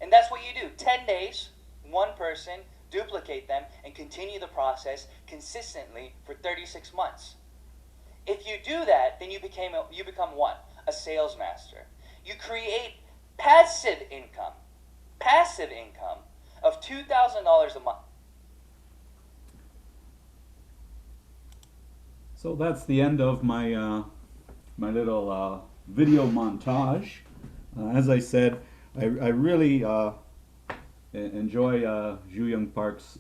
And that's what you do. 10 days, one person, duplicate them, and continue the process consistently for 36 months. If you do that, then you become what? A sales master. You create passive income of $2,000 a month. So that's the end of my my little video montage. As I said, I really enjoy Zhu Young Park's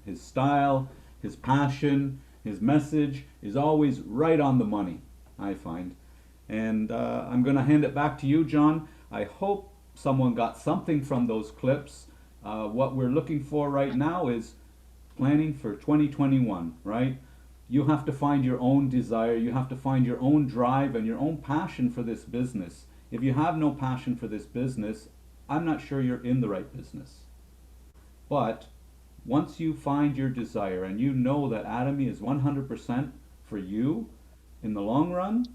his style, his passion, his message is always right on the money, I find. And I'm going to hand it back to you, John. I hope someone got something from those clips. What we're looking for right now is planning for 2021, right? You have to find your own desire, you have to find your own drive and your own passion for this business. If you have no passion for this business, I'm not sure you're in the right business. But once you find your desire and you know that Atomy is 100% for you in the long run,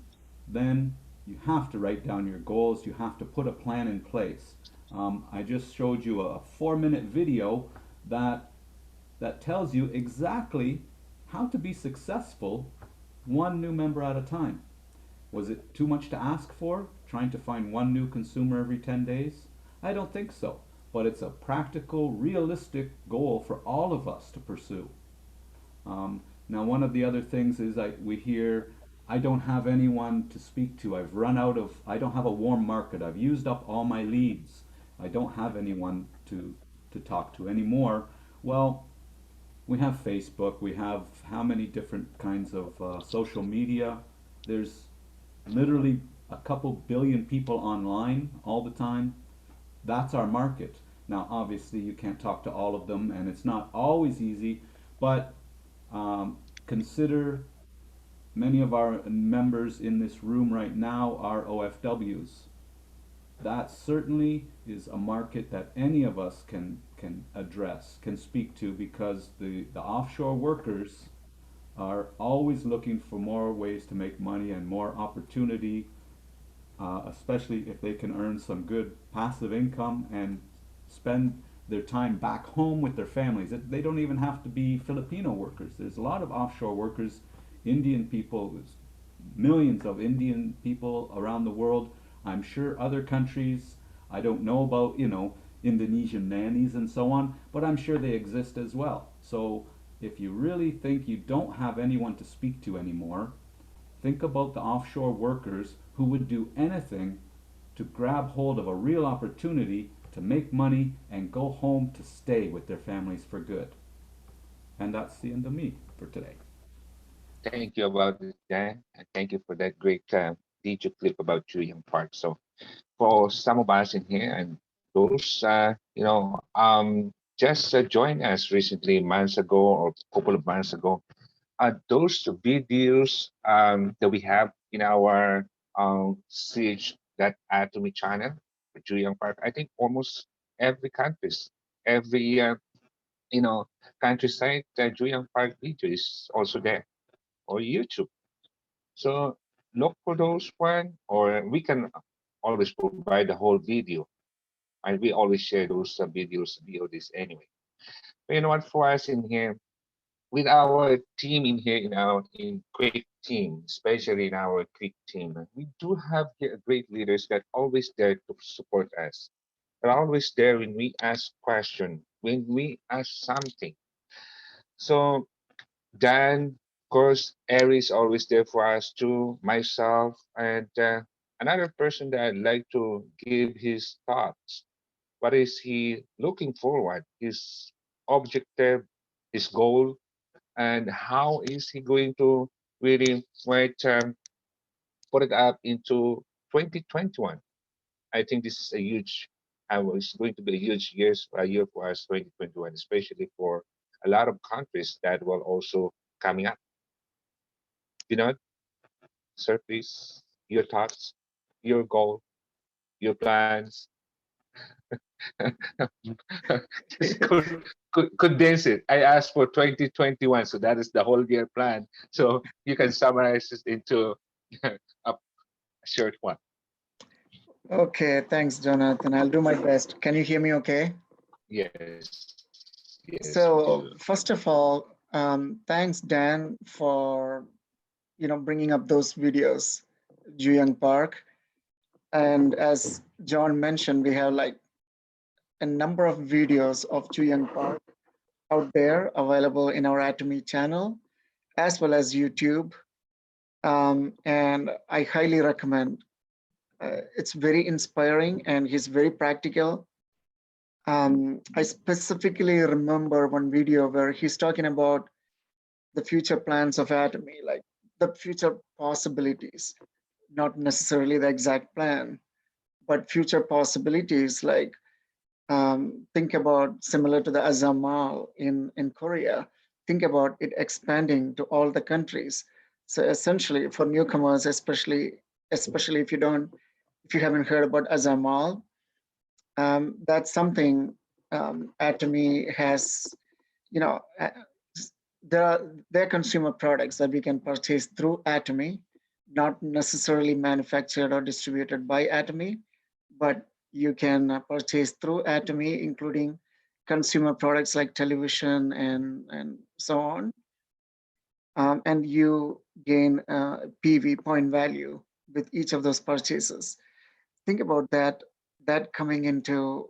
then you have to write down your goals, you have to put a plan in place. I just showed you a 4-minute video that tells you exactly how to be successful one new member at a time. Was it too much to ask for, trying to find one new consumer every 10 days? I don't think so, but it's a practical, realistic goal for all of us to pursue. Now, one of the other things is we hear, I don't have anyone to speak to. I don't have a warm market. I've used up all my leads. I don't have anyone to talk to anymore. Well, we have Facebook, we have how many different kinds of social media. There's literally a couple billion people online all the time. That's our market. Now, obviously, you can't talk to all of them, and it's not always easy, but consider many of our members in this room right now are OFWs. That certainly is a market that any of us can address, can speak to, because the offshore workers are always looking for more ways to make money and more opportunity, especially if they can earn some good passive income and spend their time back home with their families. They don't even have to be Filipino workers. There's a lot of offshore workers, Indian people, there's millions of Indian people around the world. I'm sure other countries, I don't know about, Indonesian nannies and so on, but I'm sure they exist as well. So if you really think you don't have anyone to speak to anymore, think about the offshore workers who would do anything to grab hold of a real opportunity to make money and go home to stay with their families for good. And that's the end of me for today. Thank you about it, Dan, and thank you for that great video clip about Julian Park. So for some of us in here and those just joined us recently, months ago or a couple of months ago, those videos that we have in our CH that Atomy channel for Julian Park, I think almost every countries, every countryside Julian Park video is also there, or YouTube. So look for those one, or we can always provide the whole video, and we always share those videos, VODs anyway. But you know what? For us in here, with our team in here, in Quick team, especially in our Quick team, we do have here great leaders that always there to support us. They're always there when we ask question, when we ask something. So Dan, of course, Ari is always there for us too, myself, and another person that I'd like to give his thoughts. What is he looking forward? His objective, his goal, and how is he going to really put it up into 2021? I think this is a huge, it's going to be a huge year for us, 2021, especially for a lot of countries that will also coming up. Vinod, sir, please, your thoughts, your goal, your plans. Just condense it. I asked for 2021, so that is the whole year plan. So you can summarize it into a short one. Okay, thanks, Jonathan. I'll do my best. Can you hear me okay? Yes. Yes. So first of all, thanks, Dan, for bringing up those videos, Juyang Park. And as John mentioned, we have like a number of videos of Juyang Park out there available in our Atomy channel, as well as YouTube. And I highly recommend. It's very inspiring and he's very practical. I specifically remember one video where he's talking about the future plans of Atomy, like the future possibilities, not necessarily the exact plan, but future possibilities like think about similar to the Azam Mall in Korea, think about it expanding to all the countries. So essentially for newcomers, especially if you haven't heard about Azam Mall, that's something Atomy has, you know, there are consumer products that we can purchase through Atomy, not necessarily manufactured or distributed by Atomy, but you can purchase through Atomy, including consumer products like television and so on. And you gain PV, point value, with each of those purchases. Think about that coming into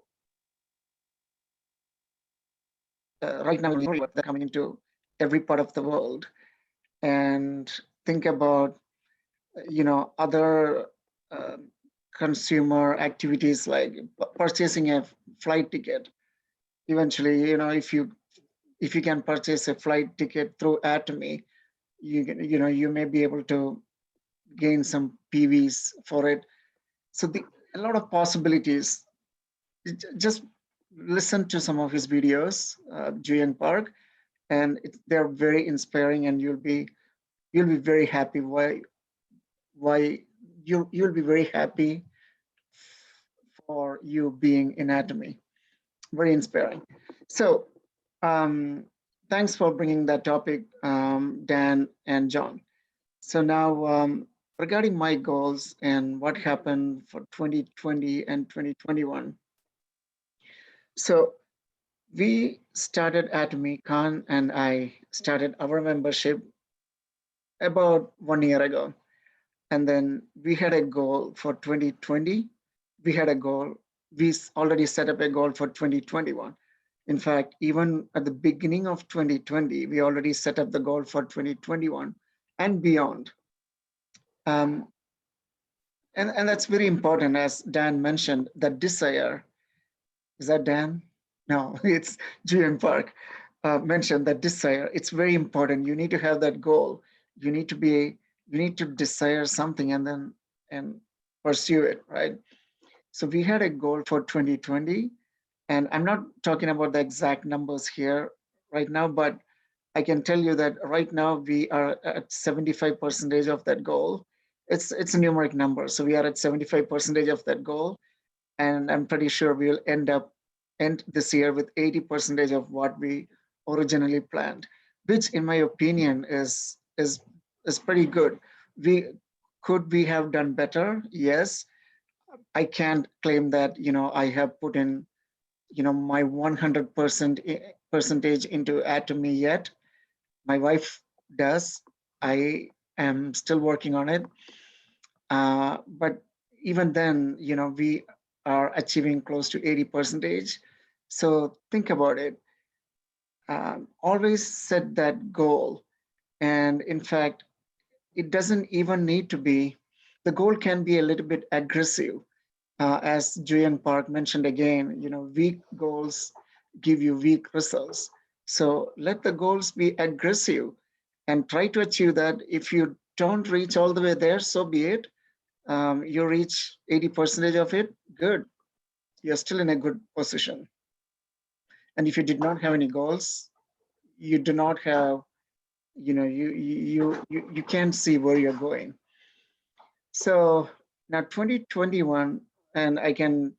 right now, that coming into every part of the world. And think about other consumer activities like purchasing a flight ticket. Eventually, if you can purchase a flight ticket through Atomy, you may be able to gain some PVs for it. So a lot of possibilities. Just listen to some of his videos, Juyang Park, and they're very inspiring, and you'll be very happy. Why you'll be very happy for you being in Atomy. Very inspiring. So thanks for bringing that topic, Dan and John. So now regarding my goals and what happened for 2020 and 2021. So we started Atomy, Khan and I started our membership about 1 year ago. And then we had a goal for 2020. We had a goal. We already set up a goal for 2021. In fact, even at the beginning of 2020, we already set up the goal for 2021 and beyond. And that's very important, as Dan mentioned, that desire. Is that Dan? No, it's GM Park mentioned that desire. It's very important. You need to have that goal. You need to desire something and pursue it, right? So we had a goal for 2020, and I'm not talking about the exact numbers here right now, but I can tell you that right now we are at 75% of that goal. It's a numeric number, so we are at 75% of that goal, and I'm pretty sure we'll end this year with 80% of what we originally planned, which in my opinion is pretty good. Could we have done better? Yes. I can't claim that I have put in my 100% percentage into Atomy yet. My wife does. I am still working on it. But even then, we are achieving close to 80%. So think about it. Always set that goal. And in fact, it doesn't even need to be, the goal can be a little bit aggressive. As Julian Park mentioned again, weak goals give you weak results. So let the goals be aggressive and try to achieve that. If you don't reach all the way there, so be it. You reach 80% of it, good. You're still in a good position. And if you did not have any goals, you do not have, you can't see where you're going. So now 2021, and I can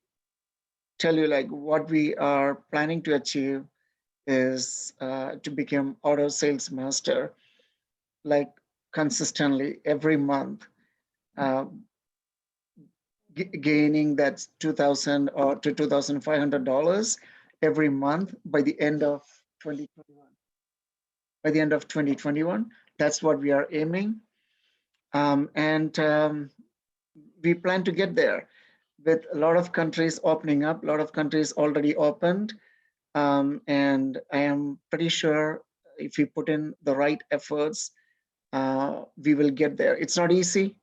tell you like what we are planning to achieve is to become auto sales master, like consistently every month, gaining that $2,000 or to $2,500 every month by the end of 2021. By the end of 2021, that's what we are aiming. We plan to get there with a lot of countries opening up, a lot of countries already opened. And I am pretty sure if we put in the right efforts, we will get there. It's not easy,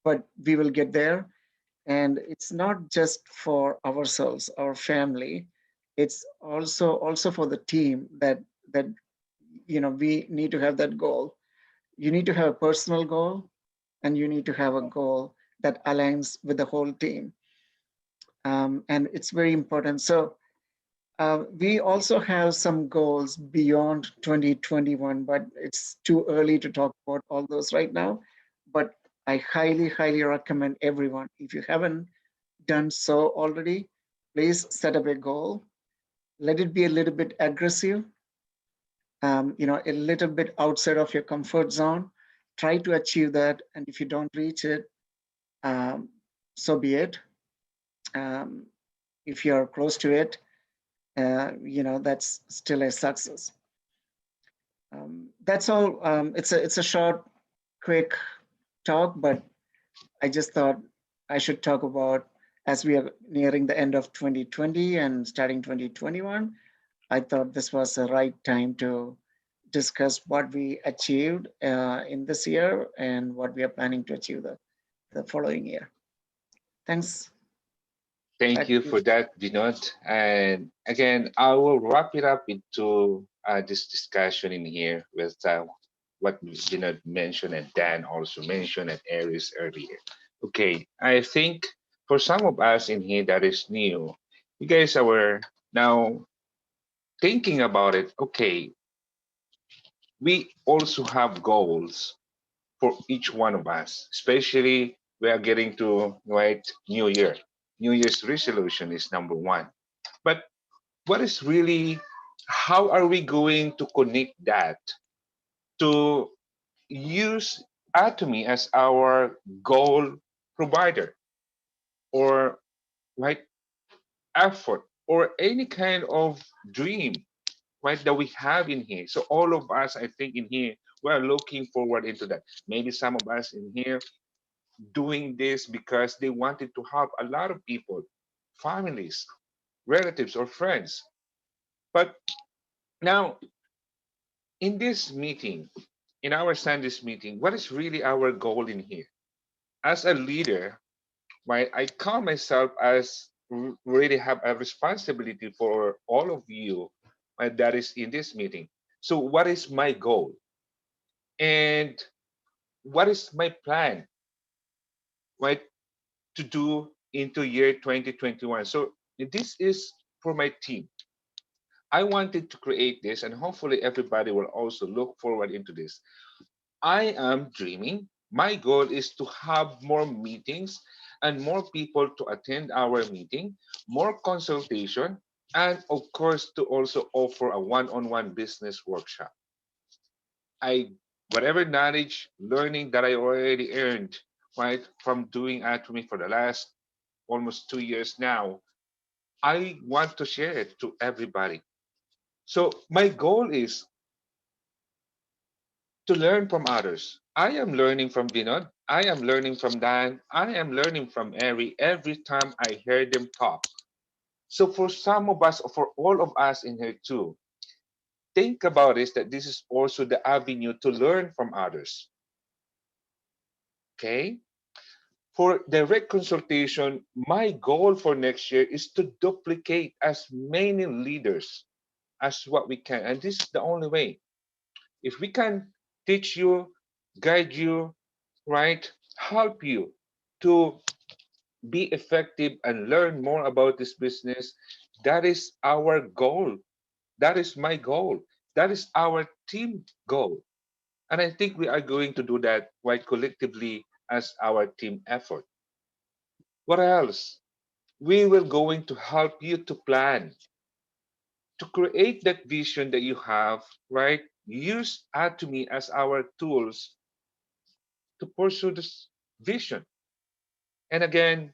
but we will get there. And it's not just for ourselves, our family. It's also for the team that we need to have that goal. You need to have a personal goal, and you need to have a goal that aligns with the whole team. and it's very important. So we also have some goals beyond 2021, but it's too early to talk about all those right now. But I highly, highly recommend everyone, if you haven't done so already, please set up a goal. Let it be a little bit aggressive, a little bit outside of your comfort zone. Try to achieve that. And if you don't reach it, um, so be it. Um, if you're close to it, that's still a success. That's all. It's a short, quick talk, but I just thought I should talk about, as we are nearing the end of 2020 and starting 2021, I thought this was the right time to discuss what we achieved in this year and what we are planning to achieve the following year. Thanks. Thank Back you to for that, Vinod. And again, I will wrap it up into this discussion in here with what Vinod mentioned and Dan also mentioned and Aries earlier. Okay, I think for some of us in here that is new, you guys are now thinking about it. Okay, we also have goals for each one of us, especially we are getting to right New Year. New Year's resolution is number one. But what is really, how are we going to connect that to use Atomy as our goal provider or right effort or any kind of dream right that we have in here? So all of us, I think in here, we are looking forward into that. Maybe some of us in here doing this because they wanted to help a lot of people, families, relatives, or friends. But now, in this meeting, in our Sunday's meeting, what is really our goal in here? As a leader, I call myself as really have a responsibility for all of you that is in this meeting. So, what is my goal? And what is my plan, right, to do into year 2021? So, this is for my team. I wanted to create this, and hopefully everybody will also look forward into this. I am dreaming. My goal is to have more meetings and more people to attend our meeting, more consultation, and of course to also offer a one-on-one business workshop. I whatever knowledge, learning that I already earned, right, from doing Atomy for the last almost 2 years now, I want to share it to everybody. So my goal is to learn from others. I am learning from Vinod. I am learning from Dan. I am learning from Ari every time I hear them talk. So for some of us, or for all of us in here too, think about this that this is also the avenue to learn from others. Okay? For direct consultation, my goal for next year is to duplicate as many leaders as what we can. And this is the only way. If we can teach you, guide you, right, help you to be effective and learn more about this business, that is our goal. That is my goal. That is our team goal. And I think we are going to do that quite collectively as our team effort. What else? We will going to help you to plan, to create that vision that you have, right? Use Atomy as our tools to pursue this vision. And again,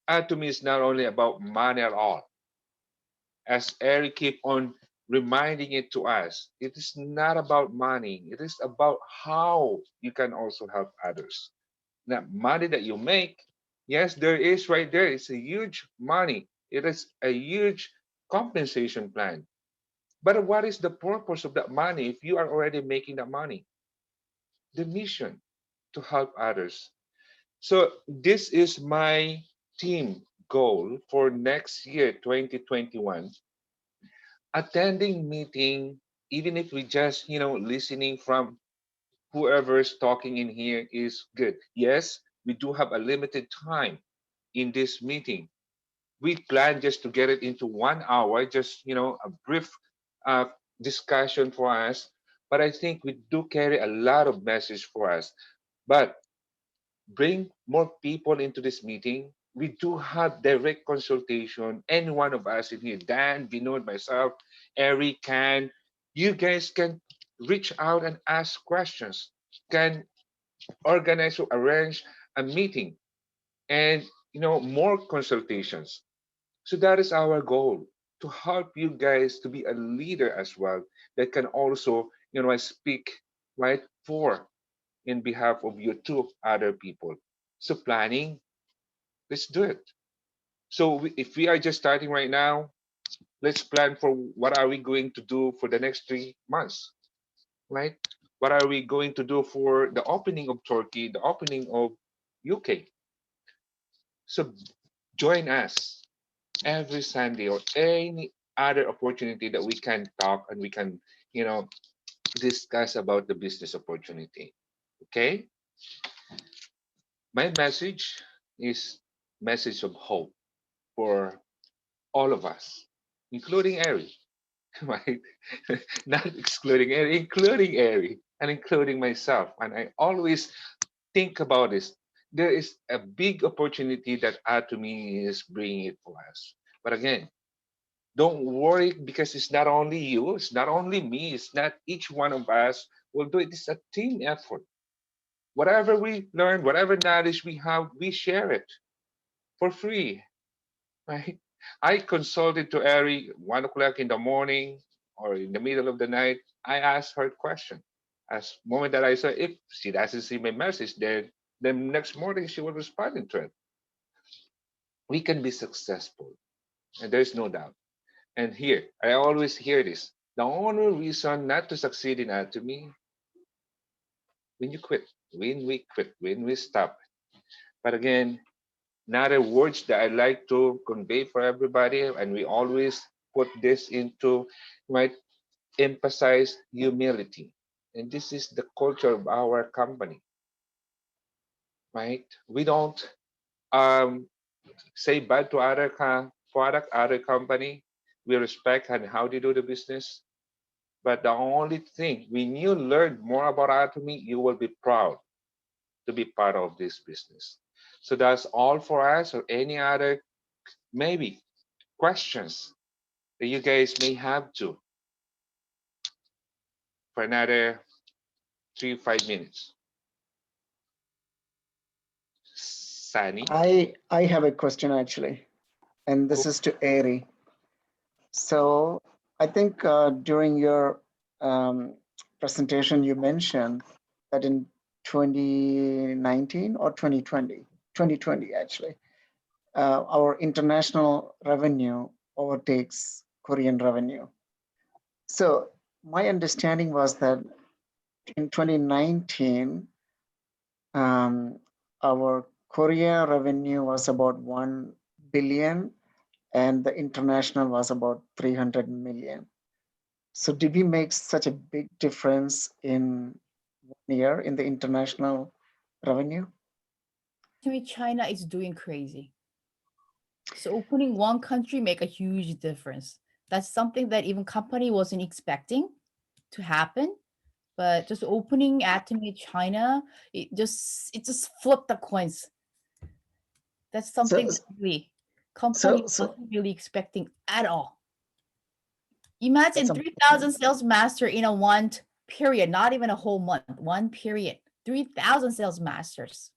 Atomy is not only about money at all. As Eric keep on reminding it to us, it is not about money. It is about how you can also help others. Now, money that you make, yes, there is right there. It's a huge money. It is a huge compensation plan. But what is the purpose of that money if you are already making that money? The mission to help others. So this is my team goal for next year, 2021. Attending meeting, even if we just, listening from whoever's talking in here is good. Yes, we do have a limited time in this meeting, we plan just to get it into 1 hour, just a brief uh, discussion for us. But I think we do carry a lot of message for us. But bring more people into this meeting. We do have direct consultation. Any one of us in here, Dan, Vinod, myself, Eric, can, you guys can reach out and ask questions, can organize or arrange a meeting, and more consultations. So that is our goal, to help you guys to be a leader as well, that can also speak right for in behalf of your two other people. So planning, let's do it. So if we are just starting right now, let's plan for what are we going to do for the next 3 months, right? What are we going to do for the opening of Turkey, the opening of UK? So join us every Sunday or any other opportunity that we can talk and we can, you know, discuss about the business opportunity. Okay? My message is message of hope for all of us, including Ari, right? Not excluding Ari, including Ari, and including myself. And I always think about this. There is a big opportunity that Atomy is bringing it for us. But again, don't worry, because it's not only you, it's not only me, it's not each one of us will do it. It's a team effort. Whatever we learn, whatever knowledge we have, we share it for free, right? I consulted to Ari 1 o'clock in the morning or in the middle of the night. I asked her a question. As moment that I saw, if she doesn't see my message, then next morning she will respond to it. We can be successful, and there's no doubt. And here, I always hear this. The only reason not to succeed in Atomy, when you quit, when we quit, when we stop. But again, another words that I like to convey for everybody, and we always put this into, right, emphasize humility. And this is the culture of our company, right? We don't um, say bad to other product, other company. We respect and how they do the business. But the only thing, when you learn more about Atomy, you will be proud to be part of this business. So that's all for us, or any other maybe questions that you guys may have to for another 3 5 minutes. Sani, I have a question actually, and this cool. is to Ari. So I think during your presentation, you mentioned that in 2019 or 2020, 2020 actually, our international revenue overtakes Korean revenue. So my understanding was that in 2019, our Korea revenue was about 1 billion and the international was about 300 million. So did we make such a big difference in 1 year in the international revenue? To me, China is doing crazy. So opening one country make a huge difference. That's something that even company wasn't expecting to happen. But just opening Atomy China, it just flipped the coins. That's So, something that really company so wasn't really expecting at all. that's Imagine a 3,000 sales master in a one period, not even a whole month, one period. 3,000 sales masters.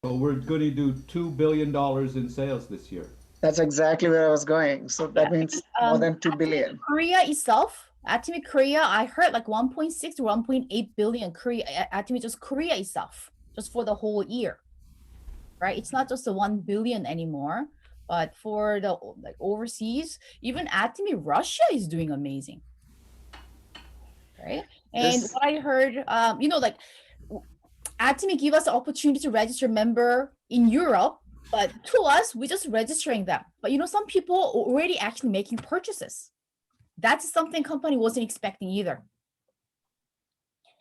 So we're going to do $2 billion in sales this year. that's exactly where I was going. So that means more than 2 Atomy billion. Korea itself, Atomy Korea, I heard like 1.6 to 1.8 billion Atomy just Korea itself, just for the whole year, right? It's not just the 1 billion anymore, but for the like overseas, even Atomy Russia is doing amazing, right? And This what I heard, like Atomy give us the opportunity to register member in Europe, but to us, we just registering them. But some people are already actually making purchases. That's something company wasn't expecting either.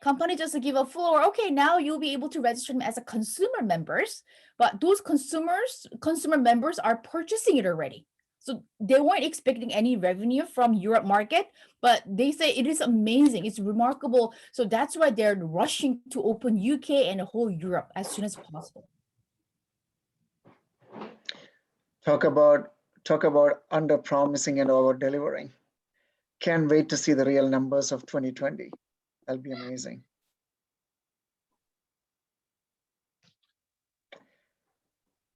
Company just give a floor. Okay, now you'll be able to register them as a consumer members, but those consumer members are purchasing it already. So they weren't expecting any revenue from Europe market, but they say it is amazing, it's remarkable. So that's why they're rushing to open UK and the whole Europe as soon as possible. Talk about under promising and over delivering. Can't wait to see the real numbers of 2020. That'll be amazing.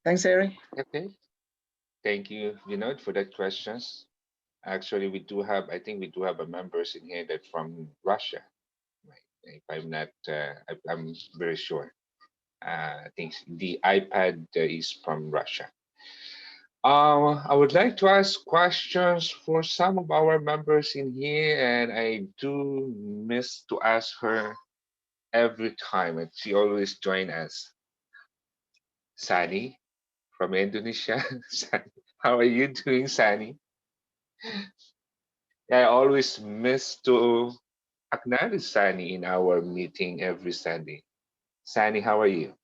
Thanks, Ari. Okay. Thank you, Vinod, for that questions. Actually, I think we do have a members in here that from Russia. Right? If I'm not, I'm very sure. I think the iPad is from Russia. I would like to ask questions for some of our members in here, and I do miss to ask her every time, and she always join us. Sani from Indonesia. Sani, how are you doing, Sani? I always miss to acknowledge Sani in our meeting every Sunday. Sani, how are you?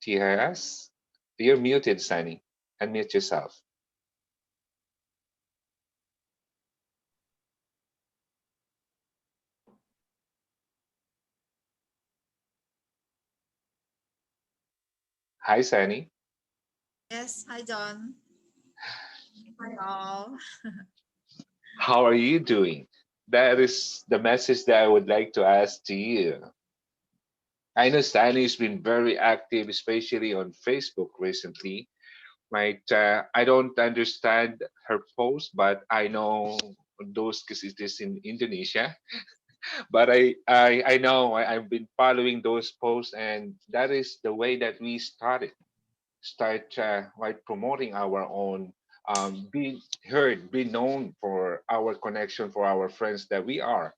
Do you hear us? You're muted, Sani. Unmute yourself. Hi, Sani. Yes, hi John. Hi all. How are you doing? That is the message that I would like to ask to you. I know Sani's been very active, especially on Facebook recently. Right? I don't understand her post, but I know those because it is in Indonesia. But I know I've been following those posts, and that is the way that we start like promoting our own, being heard, be known for our connection, for our friends that we are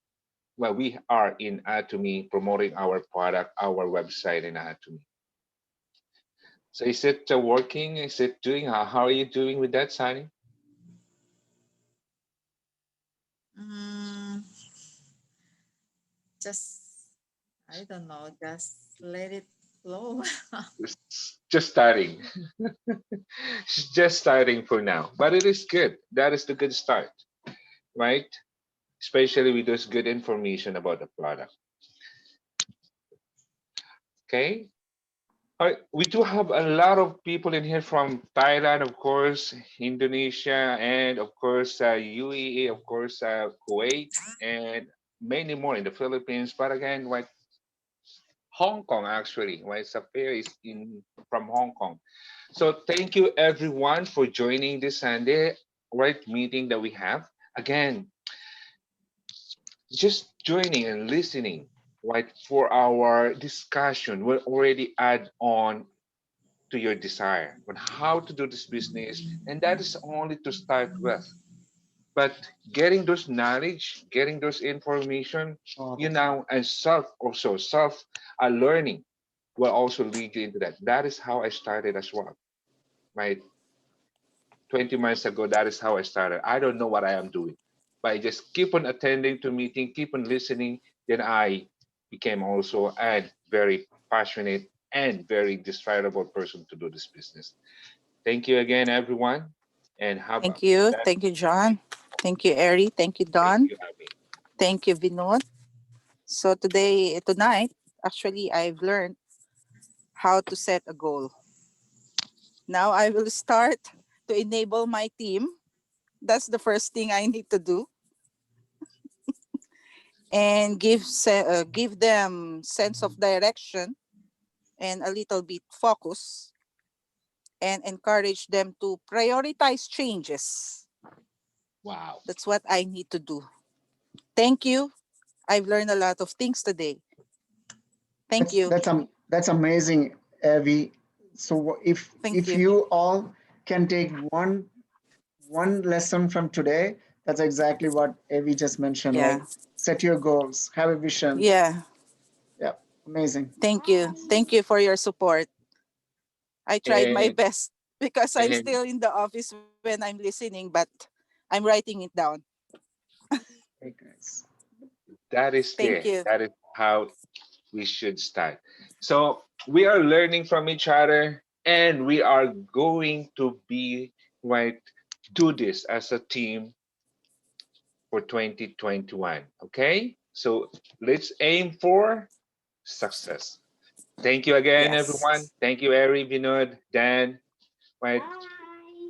in Atomy, promoting our product, our website in Atomy. So is it working? Is it doing? How are you doing with that, Sunny? Mm, just I don't know, just let it flow. Just starting. Just starting for now, but it is good. That is the good start, right? Especially with those good information about the product. Okay. All right. We do have a lot of people in here from Thailand, of course, Indonesia, and of course UAE, of course Kuwait, and many more in the Philippines. But again, like Hong Kong, actually, right? Sapir is in from Hong Kong. So thank you everyone for joining this Sunday right meeting that we have. Again, just joining and listening, right, for our discussion will already add on to your desire on how to do this business, and that is only to start with. But getting those knowledge, getting those information, you know, and self learning will also lead you into that. That is how I started as well, right? 20 months ago, that is how I started. I don't know what I am doing, but I just keep on attending to meeting, keep on listening. Then I became also a very passionate and very desirable person to do this business. Thank you again, everyone, and have a Thank you. blessed Thank you, day. John. Thank you, Ari. Thank you, Thank Don. you, Abby. Thank you, Vinod. So tonight, actually, I've learned how to set a goal. Now I will start to enable my team. That's the first thing I need to do, and give them sense of direction and a little bit focus, and encourage them to prioritize changes. Wow. That's what I need to do. Thank you. I've learned a lot of things today. Thank That's you. that's that's amazing, Avi. So Thank if you. you all can take one lesson from today, that's exactly what Avi just mentioned. Yeah. Like set your goals, have a vision. Yeah. Yeah, amazing. Thank you. Thank you for your support. I tried my And best because I'm and still in the office when I'm listening, but I'm writing it down. Hey guys. that is Thank there. you. That is how we should start. So we are learning from each other, and we are going to be right do this as a team for 2021. Okay, so let's aim for success. Thank you again, Yes. everyone. Thank you, Ari, Vinod, Dan. Right,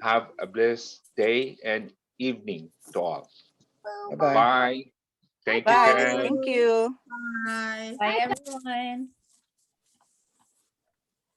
have a blessed day and evening to all. Bye-bye. Bye. Thank you, Bye. Ken. Thank you. Bye. Bye, everyone.